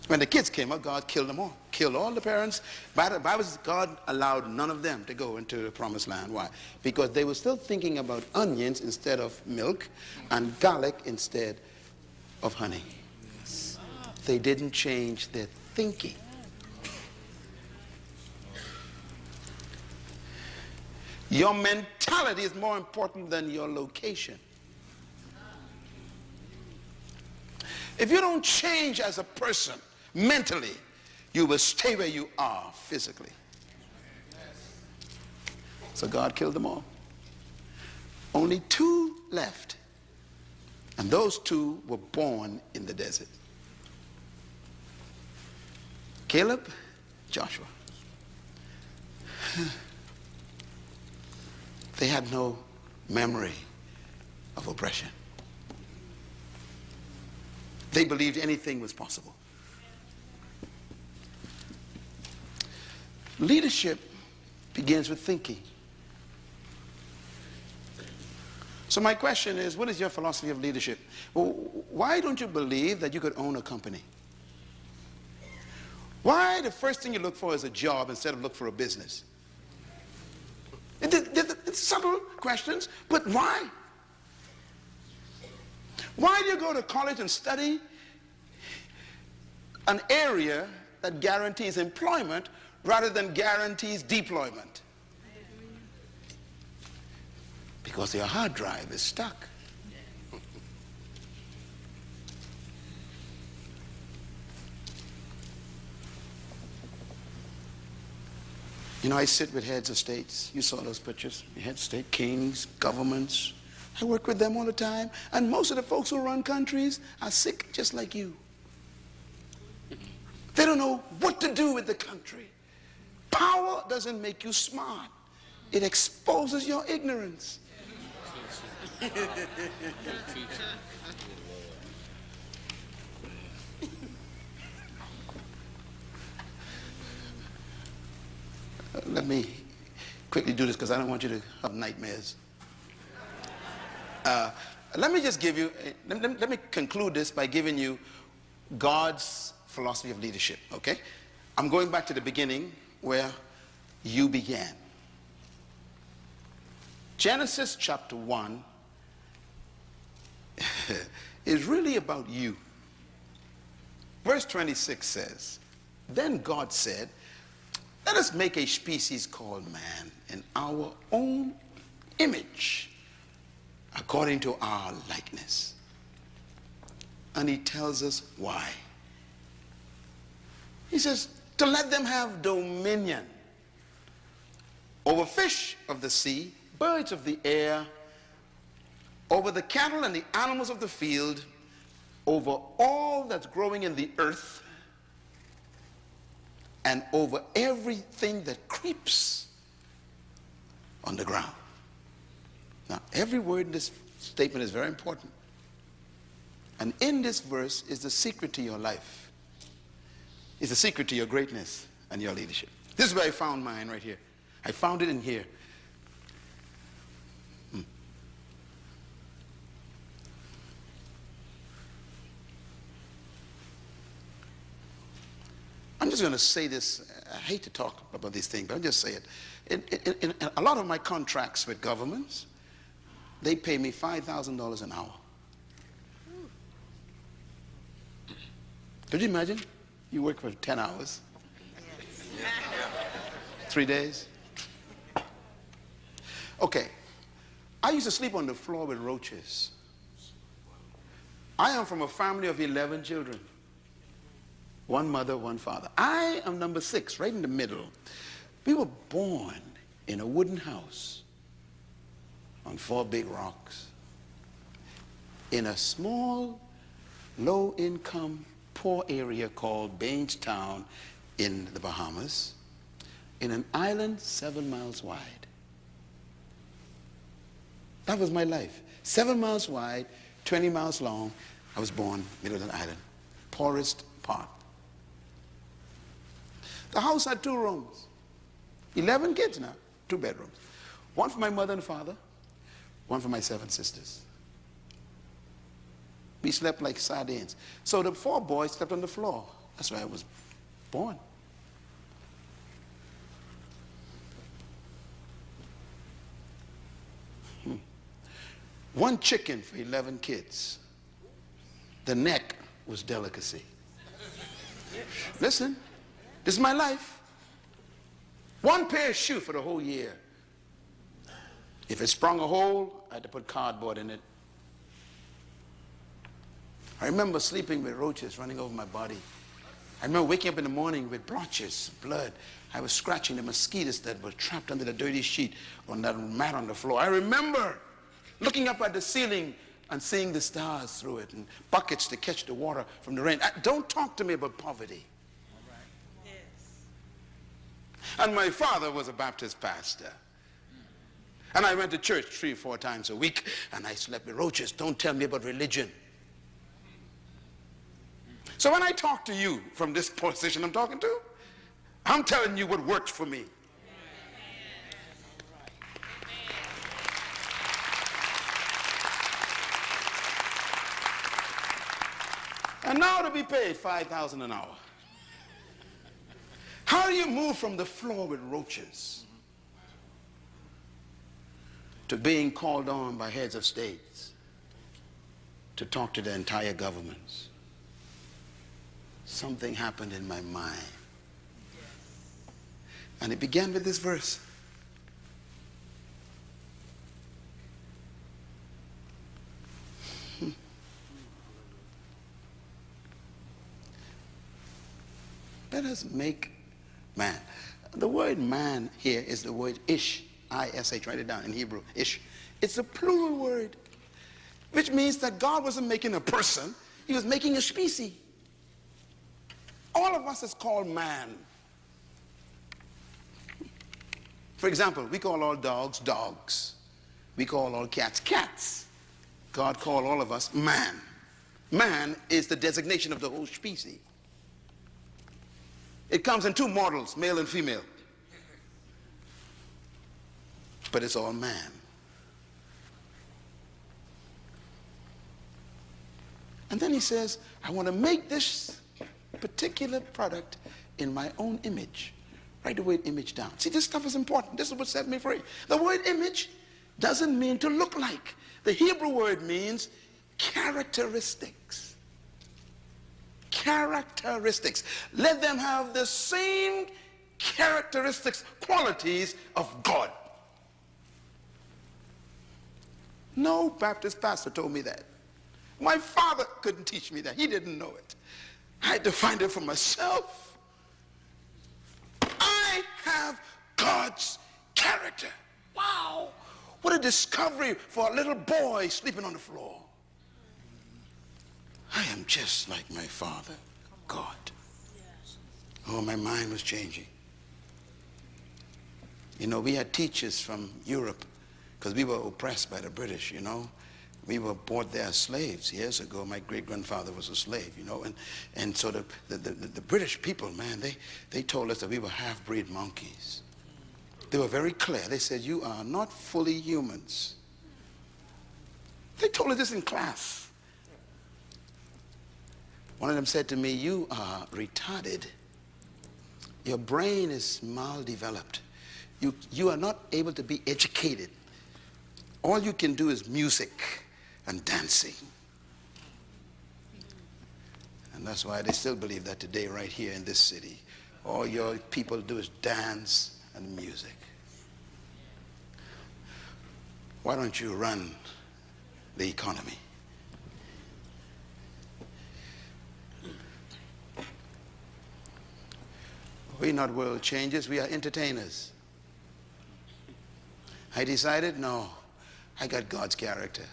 When the kids came up, God killed them all. Killed all the parents. By the Bible says God allowed none of them to go into the promised land. Why? Because they were still thinking about onions instead of milk and garlic instead of honey. They didn't change their thinking. Your mentality is more important than your location. If you don't change as a person mentally, you will stay where you are physically. So God killed them all. Only 2 left. And those 2 were born in the desert. Caleb, Joshua. They had no memory of oppression. They believed anything was possible. Leadership begins with thinking. So my question is, what is your philosophy of leadership? Well, why don't you believe that you could own a company? Why the first thing you look for is a job instead of look for a business? It's subtle questions, but why? Why do you go to college and study an area that guarantees employment rather than guarantees deployment? Because your hard drive is stuck. I sit with heads of states. You saw those pictures. Heads of state, kings, governments. I work with them all the time. And most of the folks who run countries are sick just like you. They don't know what to do with the country. Power doesn't make you smart. It exposes your ignorance. Let me quickly do this because I don't want you to have nightmares. Let me just give you, let me conclude this by giving you God's philosophy of leadership, okay? I'm going back to the beginning where you began. Genesis chapter 1 is really about you. Verse 26 says, then God said, let us make a species called man in our own image, according to our likeness. And he tells us why. He says, to let them have dominion over fish of the sea, birds of the air, over the cattle and the animals of the field, over all that's growing in the earth, and over everything that creeps on the ground. Now, every word in this statement is very important. And in this verse is the secret to your life. It's the secret to your greatness and your leadership. This is where I found mine right here. I found it in here. I'm just going to say this. I hate to talk about these things, but I'll just say it. In a lot of my contracts with governments, they pay me $5,000 an hour. Could you imagine? You work for 10 hours, 3 days. Okay, I used to sleep on the floor with roaches. I am from a family of 11 children. One mother, one father. I am number 6, right in the middle. We were born in a wooden house on 4 big rocks in a small, low-income, poor area called Bainstown in the Bahamas, in an island 7 miles wide. That was my life. 7 miles wide, 20 miles long. I was born middle of an island, poorest part. The house had 2 rooms. 11 kids now, 2 bedrooms. One for my mother and father, one for my 7 sisters. We slept like sardines. So the 4 boys slept on the floor. That's where I was born. One chicken for 11 kids. The neck was delicacy. Listen. This is my life. 1 pair of shoes for the whole year. If it sprung a hole, I had to put cardboard in it. I remember sleeping with roaches running over my body. I remember waking up in the morning with blotches, blood. I was scratching the mosquitoes that were trapped under the dirty sheet on that mat on the floor. I remember looking up at the ceiling and seeing the stars through it and buckets to catch the water from the rain. Don't talk to me about poverty. And my father was a Baptist pastor. And I went to church 3 or 4 times a week, and I slept with roaches. Don't tell me about religion. So when I talk to you from this position I'm talking to, I'm telling you what worked for me. And now to be paid $5,000 an hour. How do you move from the floor with roaches to being called on by heads of states to talk to the entire governments? Something happened in my mind. And it began with this verse. Let us make man. The word man here is the word ish, I-S-H, write it down in Hebrew, ish. It's a plural word, which means that God wasn't making a person, he was making a species. All of us is called man. For example, we call all dogs, dogs. We call all cats, cats. God called all of us man. Man is the designation of the whole species. It comes in 2 models, male and female. But it's all man. And then he says, I want to make this particular product in my own image. Write the word image down. See, this stuff is important. This is what set me free. The word image doesn't mean to look like. The Hebrew word means characteristics. Characteristics. Let them have the same characteristics, qualities of God. No Baptist pastor told me that. My father couldn't teach me that. He didn't know it. I had to find it for myself. I have God's character. Wow. What a discovery for a little boy sleeping on the floor. I am just like my father, God. Oh, my mind was changing. You know, we had teachers from Europe because we were oppressed by the British, you know. We were bought there as slaves years ago. My great-grandfather was a slave, you know. And so the British people, man, they told us that we were half-breed monkeys. They were very clear. They said, you are not fully humans. They told us this in class. One of them said to me, you are retarded. Your brain is maldeveloped. You are not able to be educated. All you can do is music and dancing. And that's why they still believe that today right here in this city. All your people do is dance and music. Why don't you run the economy? We're not world changers, we are entertainers. I decided, no, I got God's character.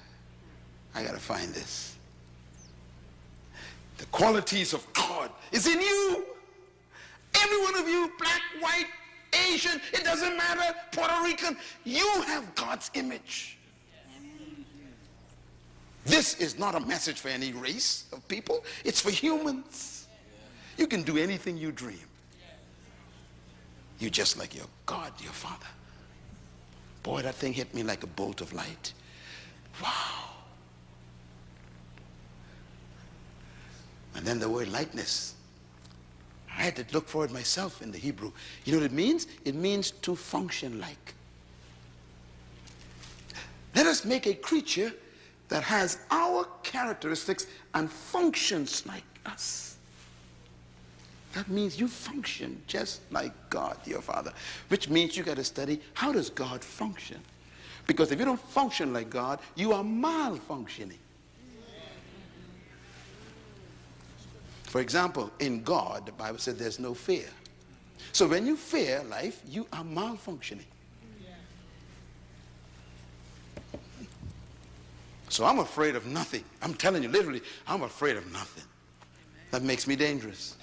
I got to find this. The qualities of God is in you. Every one of you, black, white, Asian, it doesn't matter, Puerto Rican, you have God's image. This is not a message for any race of people. It's for humans. You can do anything you dream. You're just like your God, your Father. Boy, that thing hit me like a bolt of light. Wow. And then the word likeness. I had to look for it myself in the Hebrew. You know what it means? It means to function like. Let us make a creature that has our characteristics and functions like us. That means you function just like God, your Father, which means you got to study how does God function. Because if you don't function like God, you are malfunctioning. For example, in God, the Bible said there's no fear. So when you fear life, you are malfunctioning. So I'm afraid of nothing. I'm telling you, literally, I'm afraid of nothing. That makes me dangerous.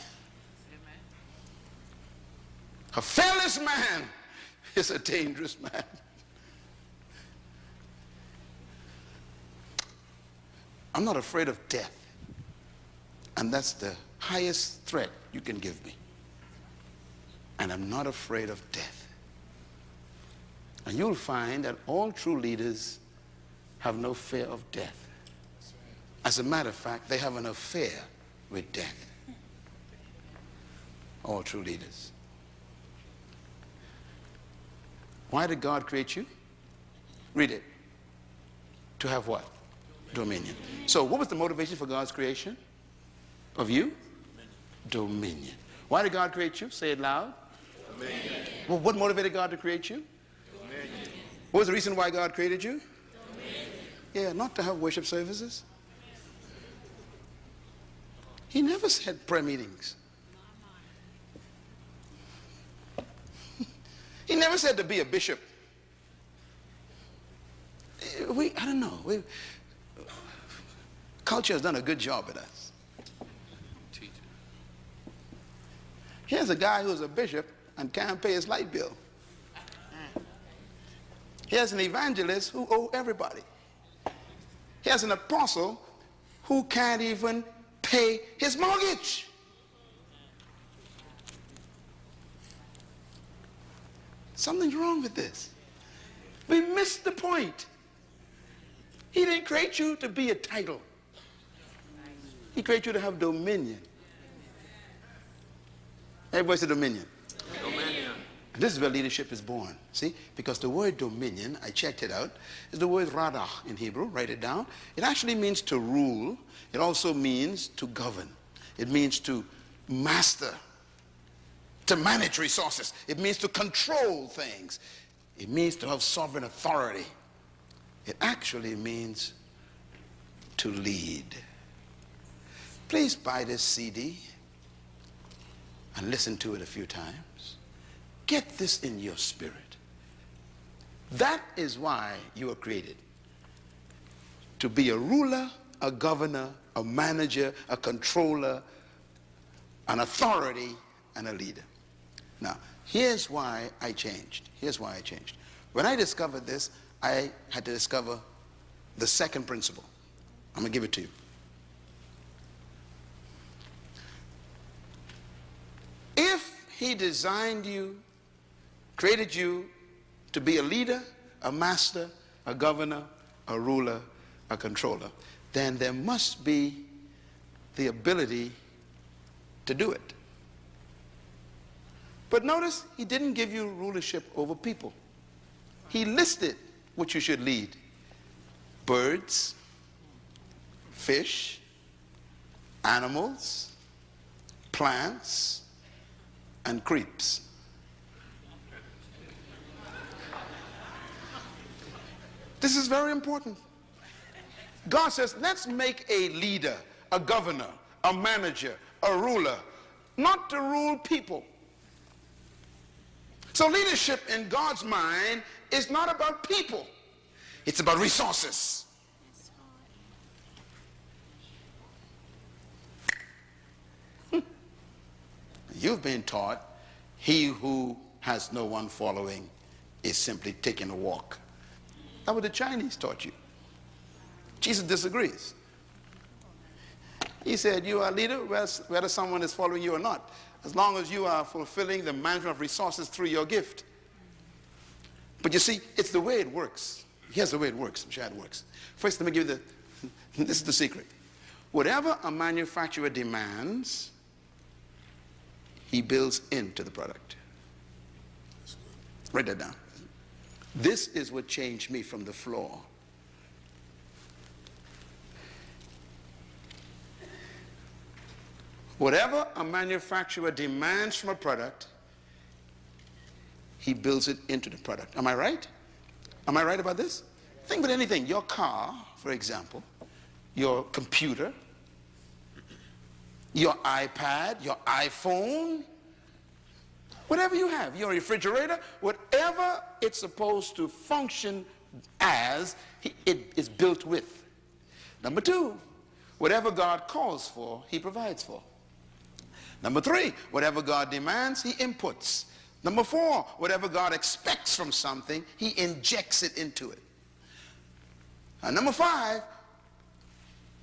A fearless man is a dangerous man. I'm not afraid of death. And that's the highest threat you can give me. And I'm not afraid of death. And you'll find that all true leaders have no fear of death. As a matter of fact, they have an affair with death. All true leaders. Why did God create you? Read it. To have what? Dominion. So what was the motivation for God's creation of you? Dominion. Why did God create you? Say it loud. Dominion. Well, what motivated God to create you? Dominion. What was the reason why God created you? Dominion. Yeah, not to have worship services. He never said prayer meetings. He never said to be a bishop. I don't know. Culture has done a good job at us. Here's a guy who's a bishop and can't pay his light bill. Here's an evangelist who owes everybody. Here's an apostle who can't even pay his mortgage. Something's wrong with this. We missed the point. He didn't create you to be a title. He created you to have dominion. Everybody say dominion. Dominion. This is where leadership is born. See? Because the word dominion, I checked it out, is the word radah in Hebrew. Write it down. It actually means to rule. It also means to govern. It means to master, to manage resources. It means to control things. It means to have sovereign authority. It actually means to lead. Please buy this CD and listen to it a few times. Get this in your spirit. That is why you were created. To be a ruler, a governor, a manager, a controller, an authority, and a leader. Now, here's why I changed. Here's why I changed. When I discovered this, I had to discover the second principle. I'm going to give it to you. If he designed you, created you to be a leader, a master, a governor, a ruler, a controller, then there must be the ability to do it. But notice, he didn't give you rulership over people. He listed what you should lead. Birds, fish, animals, plants, and creeps. This is very important. God says, let's make a leader, a governor, a manager, a ruler, not to rule people. So leadership in God's mind is not about people. It's about resources. You've been taught he who has no one following is simply taking a walk. That's what the Chinese taught you. Jesus disagrees. He said, you are a leader whether someone is following you or not, as long as you are fulfilling the management of resources through your gift. But you see, it's the way it works. Here's the way it works. I'm sure it works. First, let me give you this is the secret. Whatever a manufacturer demands, he builds into the product. Write that down. This is what changed me from the floor. Whatever a manufacturer demands from a product, he builds it into the product. Am I right? Am I right about this? Think about anything. Your car, for example, your computer, your iPad, your iPhone, whatever you have, your refrigerator, whatever it's supposed to function as, it is built with. Number two, whatever God calls for, he provides for. Number three, whatever God demands, he inputs. Number four, whatever God expects from something, he injects it into it. And number five,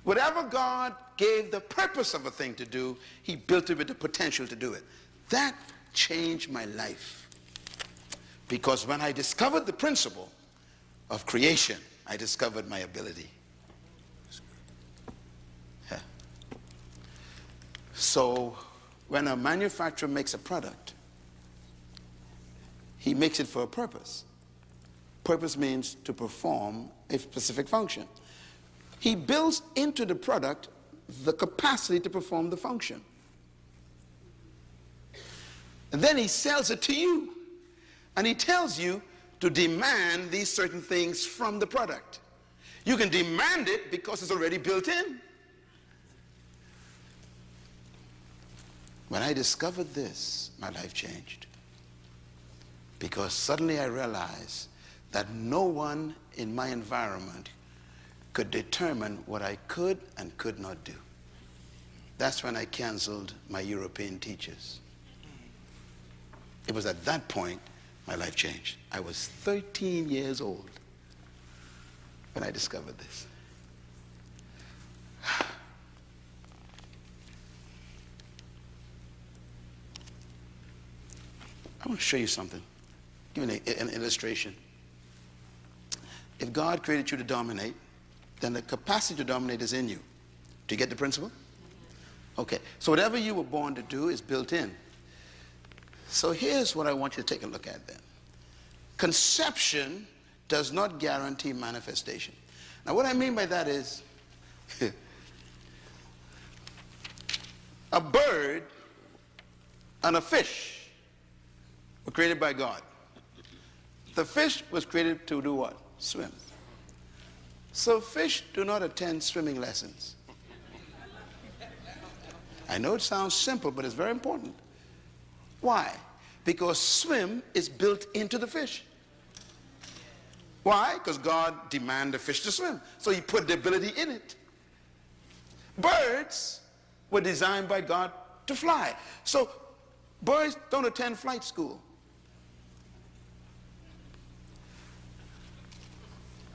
whatever God gave the purpose of a thing to do, he built it with the potential to do it. That changed my life. Because when I discovered the principle of creation, I discovered my ability. Yeah. So when a manufacturer makes a product, he makes it for a purpose. Purpose means to perform a specific function. He builds into the product the capacity to perform the function. And then he sells it to you. And he tells you to demand these certain things from the product. You can demand it because it's already built in. When I discovered this, my life changed. Because suddenly I realized that no one in my environment could determine what I could and could not do. That's when I canceled my European teachers. It was at that point my life changed. I was 13 years old when I discovered this. I want to show you something. Give you an illustration. If God created you to dominate, then the capacity to dominate is in you. Do you get the principle? Okay. So whatever you were born to do is built in. So here's what I want you to take a look at then. Conception does not guarantee manifestation. Now what I mean by that is, a bird and a fish were created by God. The fish was created to do what? Swim. So fish do not attend swimming lessons. I know it sounds simple, but it's very important. Why? Because swim is built into the fish. Why? Because God demanded the fish to swim. So he put the ability in it. Birds were designed by God to fly. So birds don't attend flight school.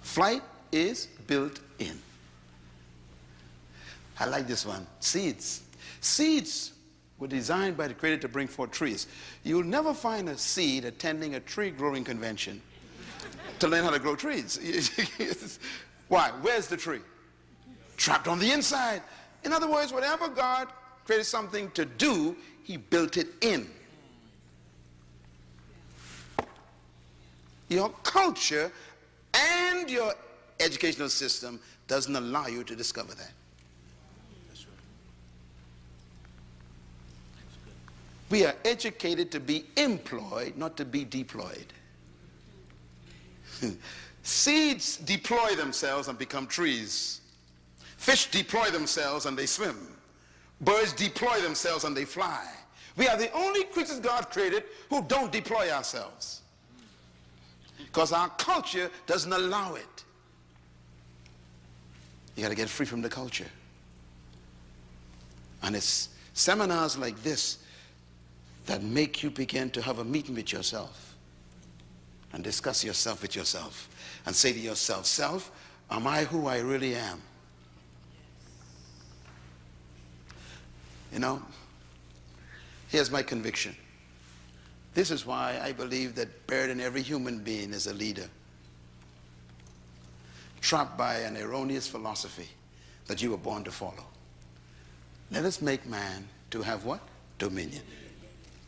Flight is built in. I like this one. Seeds. Seeds were designed by the Creator to bring forth trees. You'll never find a seed attending a tree growing convention to learn how to grow trees. Why? Where's the tree? Trapped on the inside. In other words, whatever God created something to do, he built it in. Your culture and your educational system doesn't allow you to discover that. We are educated to be employed, not to be deployed. Seeds deploy themselves and become trees. Fish deploy themselves and they swim. Birds deploy themselves and they fly. We are the only creatures God created who don't deploy ourselves, because our culture doesn't allow it. You got to get free from the culture. And it's seminars like this that make you begin to have a meeting with yourself and discuss yourself with yourself and say to yourself, self, am I who I really am? You know, here's my conviction. This is why I believe that buried in every human being is a leader, trapped by an erroneous philosophy that you were born to follow. Let us make man to have what? Dominion.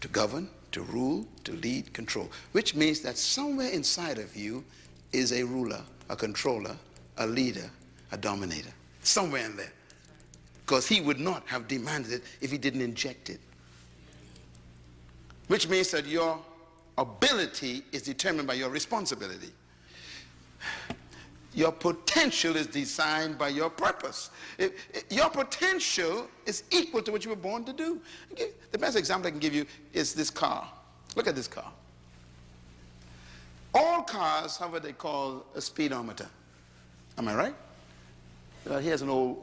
To govern, to rule, to lead, control. Which means that somewhere inside of you is a ruler, a controller, a leader, a dominator. Somewhere in there. Because he would not have demanded it if he didn't inject it. Which means that your ability is determined by your responsibility. Your potential is designed by your purpose. Your potential is equal to what you were born to do. The best example I can give you is this car. Look at this car. All cars have what they call a speedometer. Am I right? Here's an old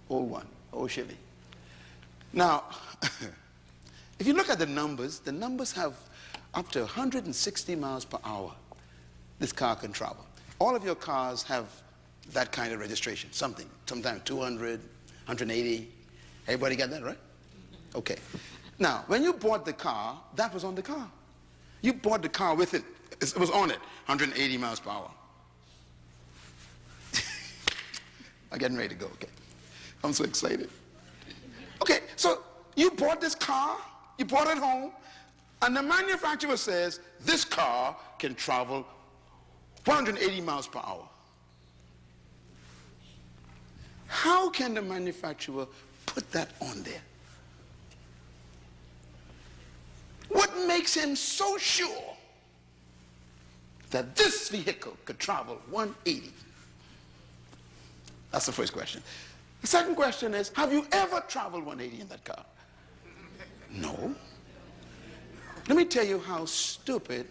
one, old Chevy. Now, if you look at the numbers have up to 160 miles per hour this car can travel. All of your cars have that kind of registration, sometimes 200, 180. Everybody got that, right? Okay. Now, when you bought the car, that was on the car. You bought the car with it. It was on it, 180 miles per hour. I'm getting ready to go, okay. I'm so excited. Okay, so you bought this car, you brought it home, and the manufacturer says this car can travel 180 miles per hour. How can the manufacturer put that on there? What makes him so sure that this vehicle could travel 180? That's the first question. The second question is, have you ever traveled 180 in that car? No. Let me tell you how stupid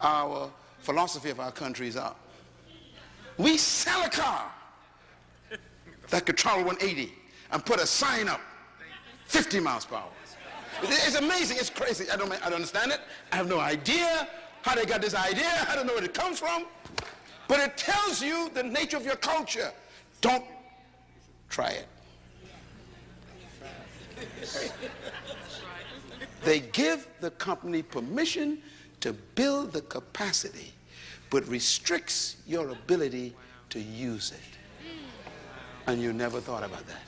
our philosophy of our countries are. We sell a car that could travel 180 and put a sign up 50 miles per hour. It's amazing, it's crazy. I don't understand it. I have no idea how they got this idea. I don't know where it comes from. But it tells you the nature of your culture. Don't try it. They give the company permission to build the capacity, but restricts your ability to use it. And you never thought about that.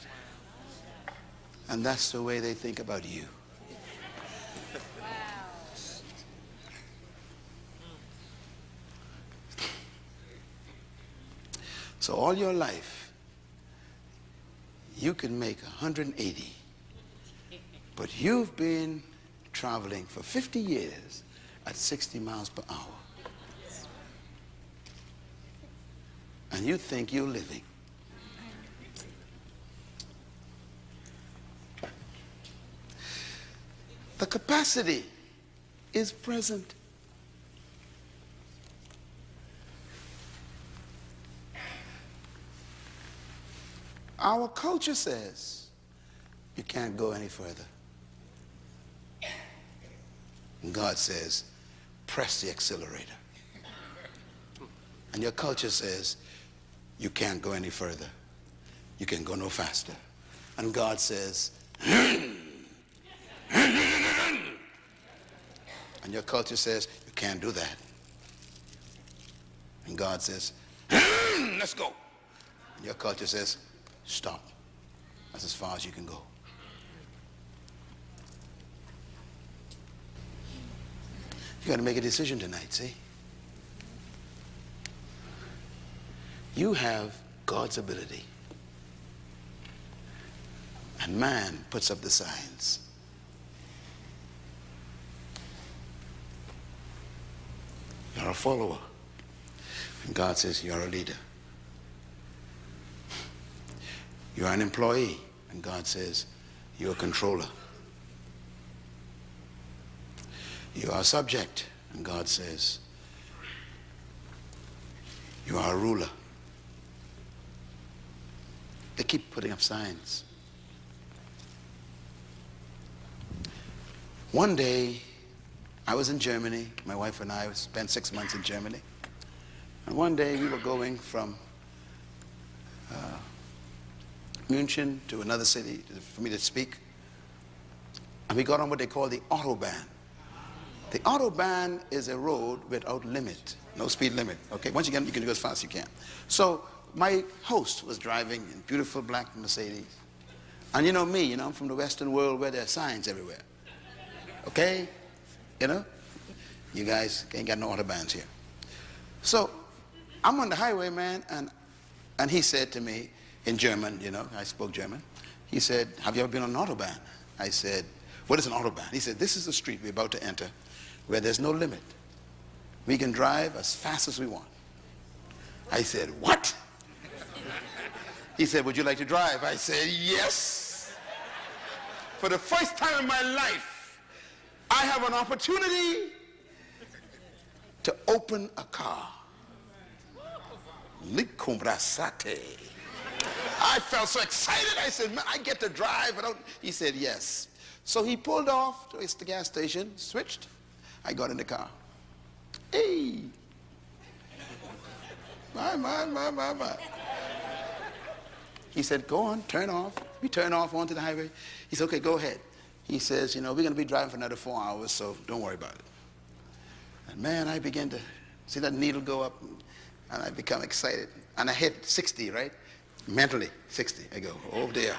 And that's the way they think about you. So all your life, you can make 180, but you've been traveling for 50 years at 60 miles per hour. And you think you're living. The capacity is present. Our culture says you can't go any further. And God says, press the accelerator. And your culture says, you can't go any further. You can go no faster. And God says, and your culture says, you can't do that. And God says, let's go. And your culture says, stop. That's as far as you can go. You got to make a decision tonight, see? You have God's ability. And man puts up the signs. You're a follower. And God says you're a leader. You're an employee. And God says you're a controller. You are a subject. And God says you are a ruler. They keep putting up signs. One day, I was in Germany. My wife and I spent 6 months in Germany. And one day, we were going from München to another city for me to speak. And we got on what they call the Autobahn. The Autobahn is a road without limit, no speed limit. Okay, once you get, you can go as fast as you can. So my host was driving in beautiful black Mercedes. And you know me, I'm from the Western world where there are signs everywhere. Okay? You guys ain't got no Autobahns here. So I'm on the highway, man, and he said to me in German, I spoke German. He said, have you ever been on an Autobahn? I said, what is an Autobahn? He said, this is the street we're about to enter where there's no limit. We can drive as fast as we want. I said, what? He said, would you like to drive? I said, yes. For the first time in my life, I have an opportunity to open a car. I felt so excited. I said, man, I get to drive. He said, yes. So he pulled off to the gas station, switched. I got in the car. Hey. My. He said, go on, turn off. We turn off onto the highway. He said, okay, go ahead. He says, we're going to be driving for another 4 hours, so don't worry about it. And man, I began to see that needle go up, and I become excited. And I hit 60, right? Mentally, 60. I go, oh dear.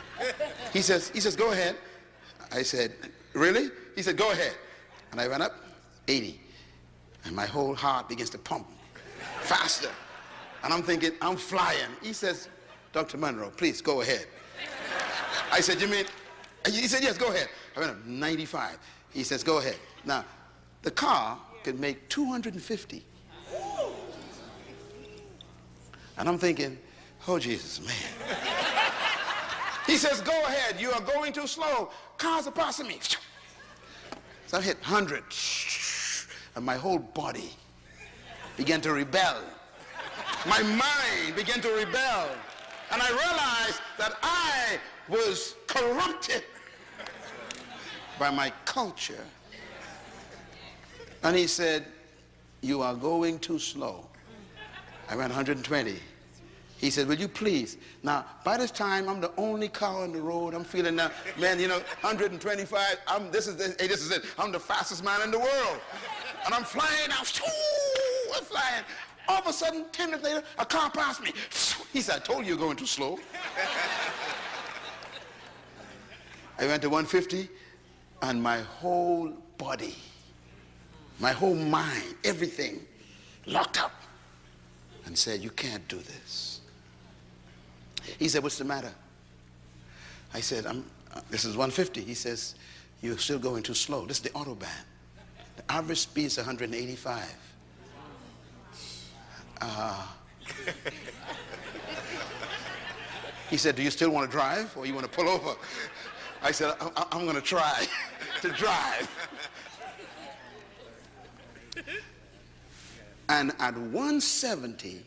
He says, go ahead. I said, really? He said, go ahead. And I went up 80. And my whole heart begins to pump faster. And I'm thinking, I'm flying. He says, Dr. Munroe, please go ahead. I said, you mean? He said, yes, go ahead. I went up 95. He says, go ahead. Now, the car could make 250. And I'm thinking, oh, Jesus, man. He says, go ahead. You are going too slow. Cars are passing me. So I hit 100. And my whole body began to rebel. My mind began to rebel. And I realized that I was corrupted by my culture. And he said, you are going too slow. I went 120. He said, will you please? Now, by this time, I'm the only car on the road. I'm feeling now, man, 125. This is it. I'm the fastest man in the world. And I'm flying out. I'm flying. All of a sudden, 10 minutes later, a car passed me. He said, I told you you're going too slow. I went to 150, and my whole body, my whole mind, everything locked up and said, you can't do this. He said, what's the matter? I said, this is 150. He says, you're still going too slow. This is the Autobahn. The average speed is 185. He said, do you still want to drive or you want to pull over? I said, I'm going to try to drive. And at 170,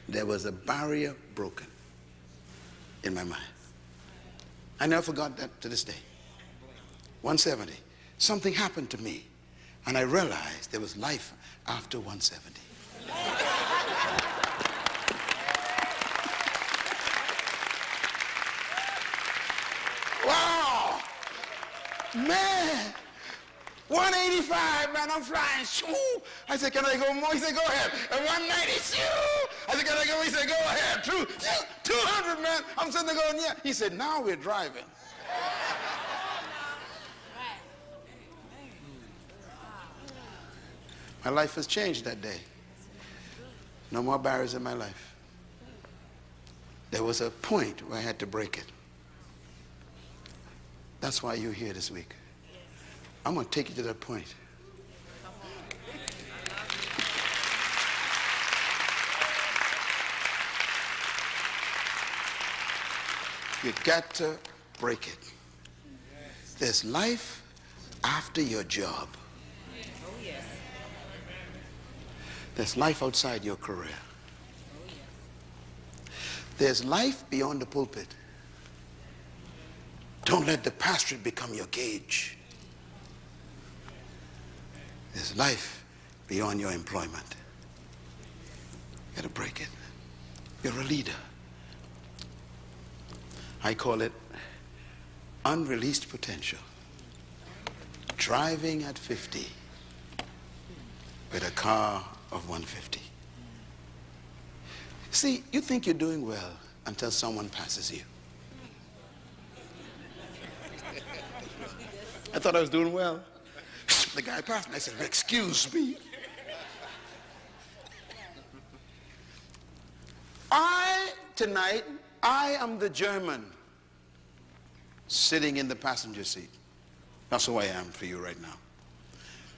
there was a barrier broken in my mind. I never forgot that to this day. 170. Something happened to me, and I realized there was life after 170. Wow! Man! 185, man, I'm flying. Shoo! I said, can I go more? He said, go ahead. And 190, shoo! I said, can I go? He said, go ahead. 200, man. I'm sitting there going, yeah. He said, now we're driving. My life has changed that day. No more barriers in my life. There was a point where I had to break it. That's why you're here this week. I'm going to take you to that point. You got to break it. There's life after your job. There's life outside your career. There's life beyond the pulpit. Don't let the pastorate become your cage. There's life beyond your employment. You gotta break it. You're a leader. I call it unreleased potential. Driving at 50 with a car of 150. See, you think you're doing well until someone passes you. I thought I was doing well. The guy passed me. I said, excuse me. Tonight, I am the German sitting in the passenger seat. That's who I am for you right now.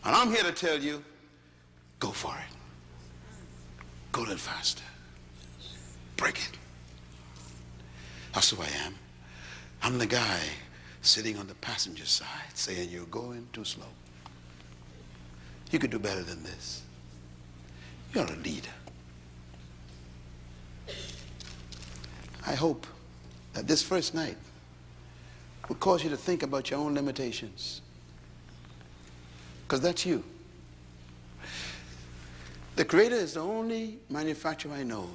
And I'm here to tell you, go for it. Go a little faster. Break it. That's who I am. I'm the guy sitting on the passenger side saying, you're going too slow. You could do better than this. You're a leader. I hope that this first night will cause you to think about your own limitations. Because that's you. The Creator is the only manufacturer I know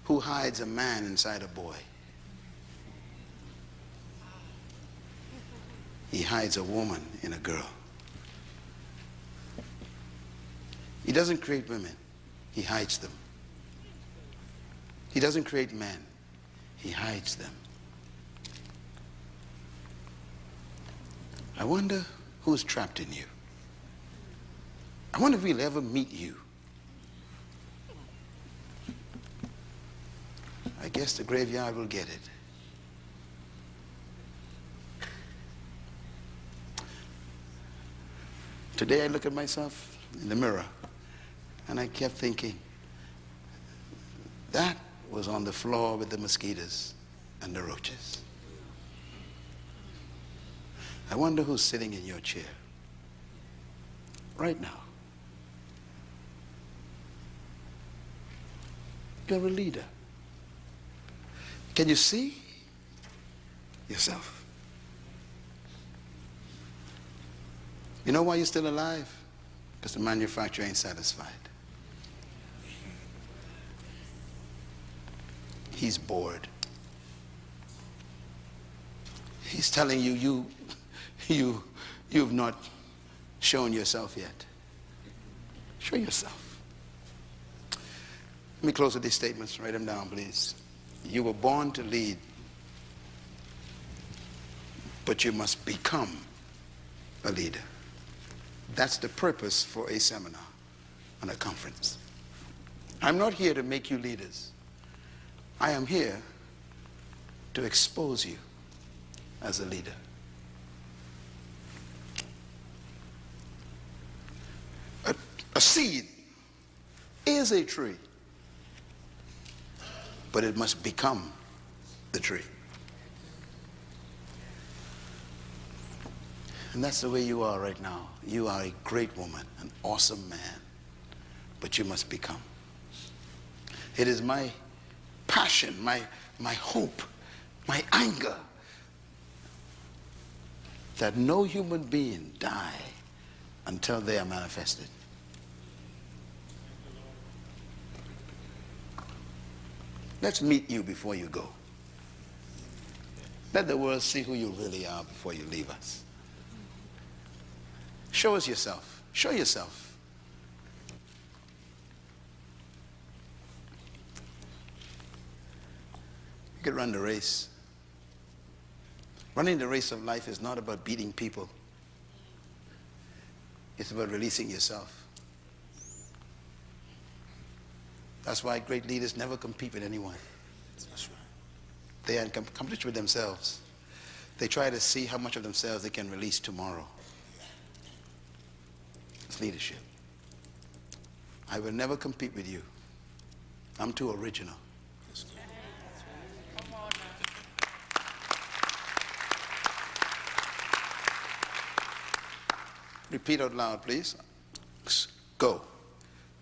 who hides a man inside a boy. He hides a woman in a girl. He doesn't create women. He hides them. He doesn't create men. He hides them. I wonder who's trapped in you. I wonder if we'll ever meet you. I guess the graveyard will get it. Today I look at myself in the mirror and I kept thinking, that was on the floor with the mosquitoes and the roaches. I wonder who's sitting in your chair right now. You're a leader. Can you see yourself? You know why you're still alive? Because the manufacturer ain't satisfied. He's bored. He's telling you, you've not shown yourself yet. Show yourself. Let me close with these statements. Write them down, please. You were born to lead, but you must become a leader. That's the purpose for a seminar and a conference. I'm not here to make you leaders. I am here to expose you as a leader. A seed is a tree, but it must become the tree. And that's the way you are right now. You are a great woman, an awesome man, but you must become. It is my passion, my hope, my anger that no human being die until they are manifested. Let's meet you before you go. Let the world see who you really are before you leave us. Show us yourself. Show yourself. You could run the race. Running the race of life is not about beating people. It's about releasing yourself. That's why great leaders never compete with anyone. That's right. They are in competition with themselves. They try to see how much of themselves they can release tomorrow. It's leadership. I will never compete with you. I'm too original. That's good. Repeat out loud, please. Go.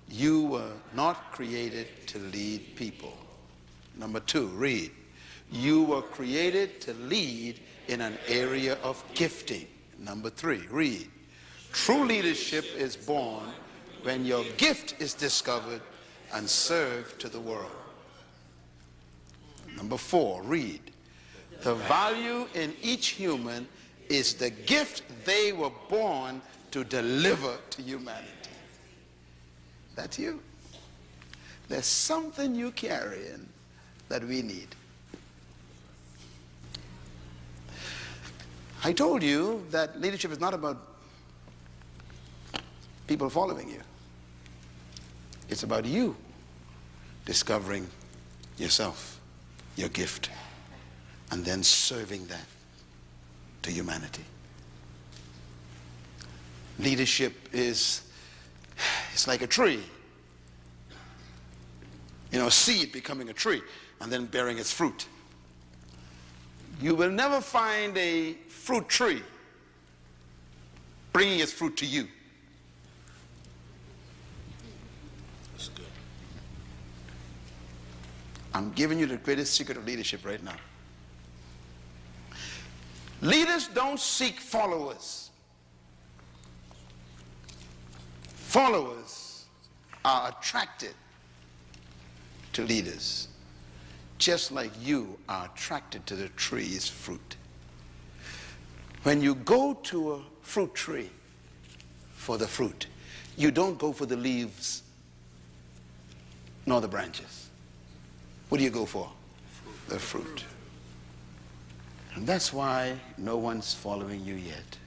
You were not created to lead people. Number 2, read. You were created to lead in an area of gifting. Number 3, read. True leadership is born when your gift is discovered and served to the world. Number 4, read. The value in each human is the gift they were born to deliver to humanity. That's you. There's something you carrying that we need. I told you that leadership is not about people following you. It's about you discovering yourself, your gift, and then serving that to humanity. Leadership is, it's like a tree. You know, a seed becoming a tree and then bearing its fruit. You will never find a fruit tree bringing its fruit to you. That's good. I'm giving you the greatest secret of leadership right now. Leaders don't seek followers. Followers are attracted to leaders, just like you are attracted to the tree's fruit. When you go to a fruit tree for the fruit, you don't go for the leaves nor the branches. What do you go for? The fruit. And that's why no one's following you yet.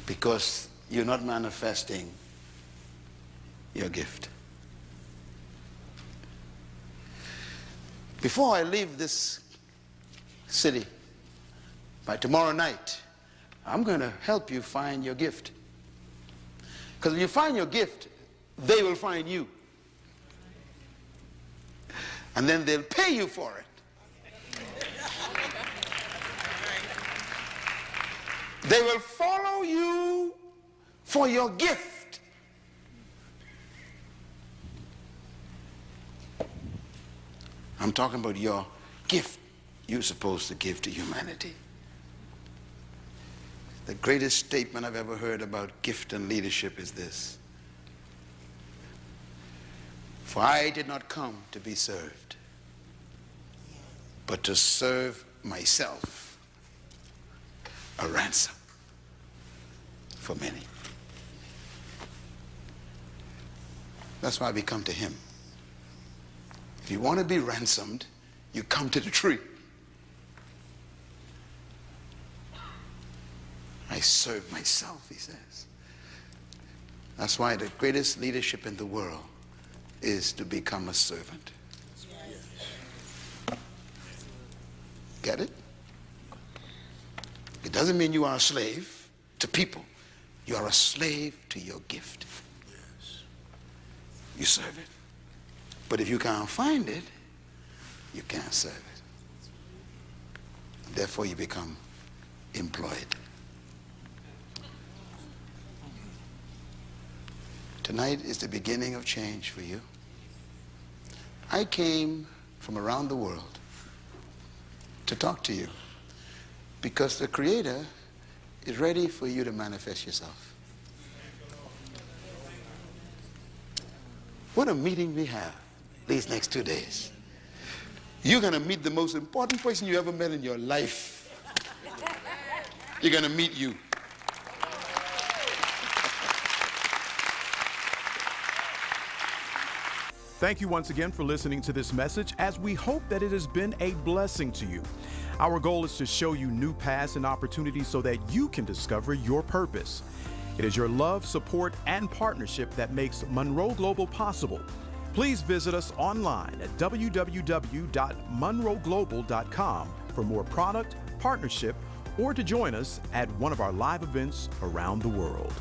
Because you're not manifesting your gift. Before I leave this city, by tomorrow night, I'm going to help you find your gift. Because when you find your gift, they will find you. And then they'll pay you for it. They will follow you for your gift. I'm talking about your gift you're supposed to give to humanity. The greatest statement I've ever heard about gift and leadership is this: for I did not come to be served, but to serve myself, a ransom for many. That's why we come to him. If you want to be ransomed, you come to the tree. I serve myself, he says. That's why the greatest leadership in the world is to become a servant. Get it? It doesn't mean you are a slave to people. You are a slave to your gift. You serve it. But if you can't find it, you can't serve it. Therefore, you become employed. Tonight is the beginning of change for you. I came from around the world to talk to you because the Creator is ready for you to manifest yourself. What a meeting we have these next 2 days. You're going to meet the most important person you ever met in your life. You're going to meet you. Thank you once again for listening to this message, as we hope that it has been a blessing to you. Our goal is to show you new paths and opportunities so that you can discover your purpose. It is your love, support, and partnership that makes Munroe Global possible. Please visit us online at www.munroeglobal.com for more product, partnership, or to join us at one of our live events around the world.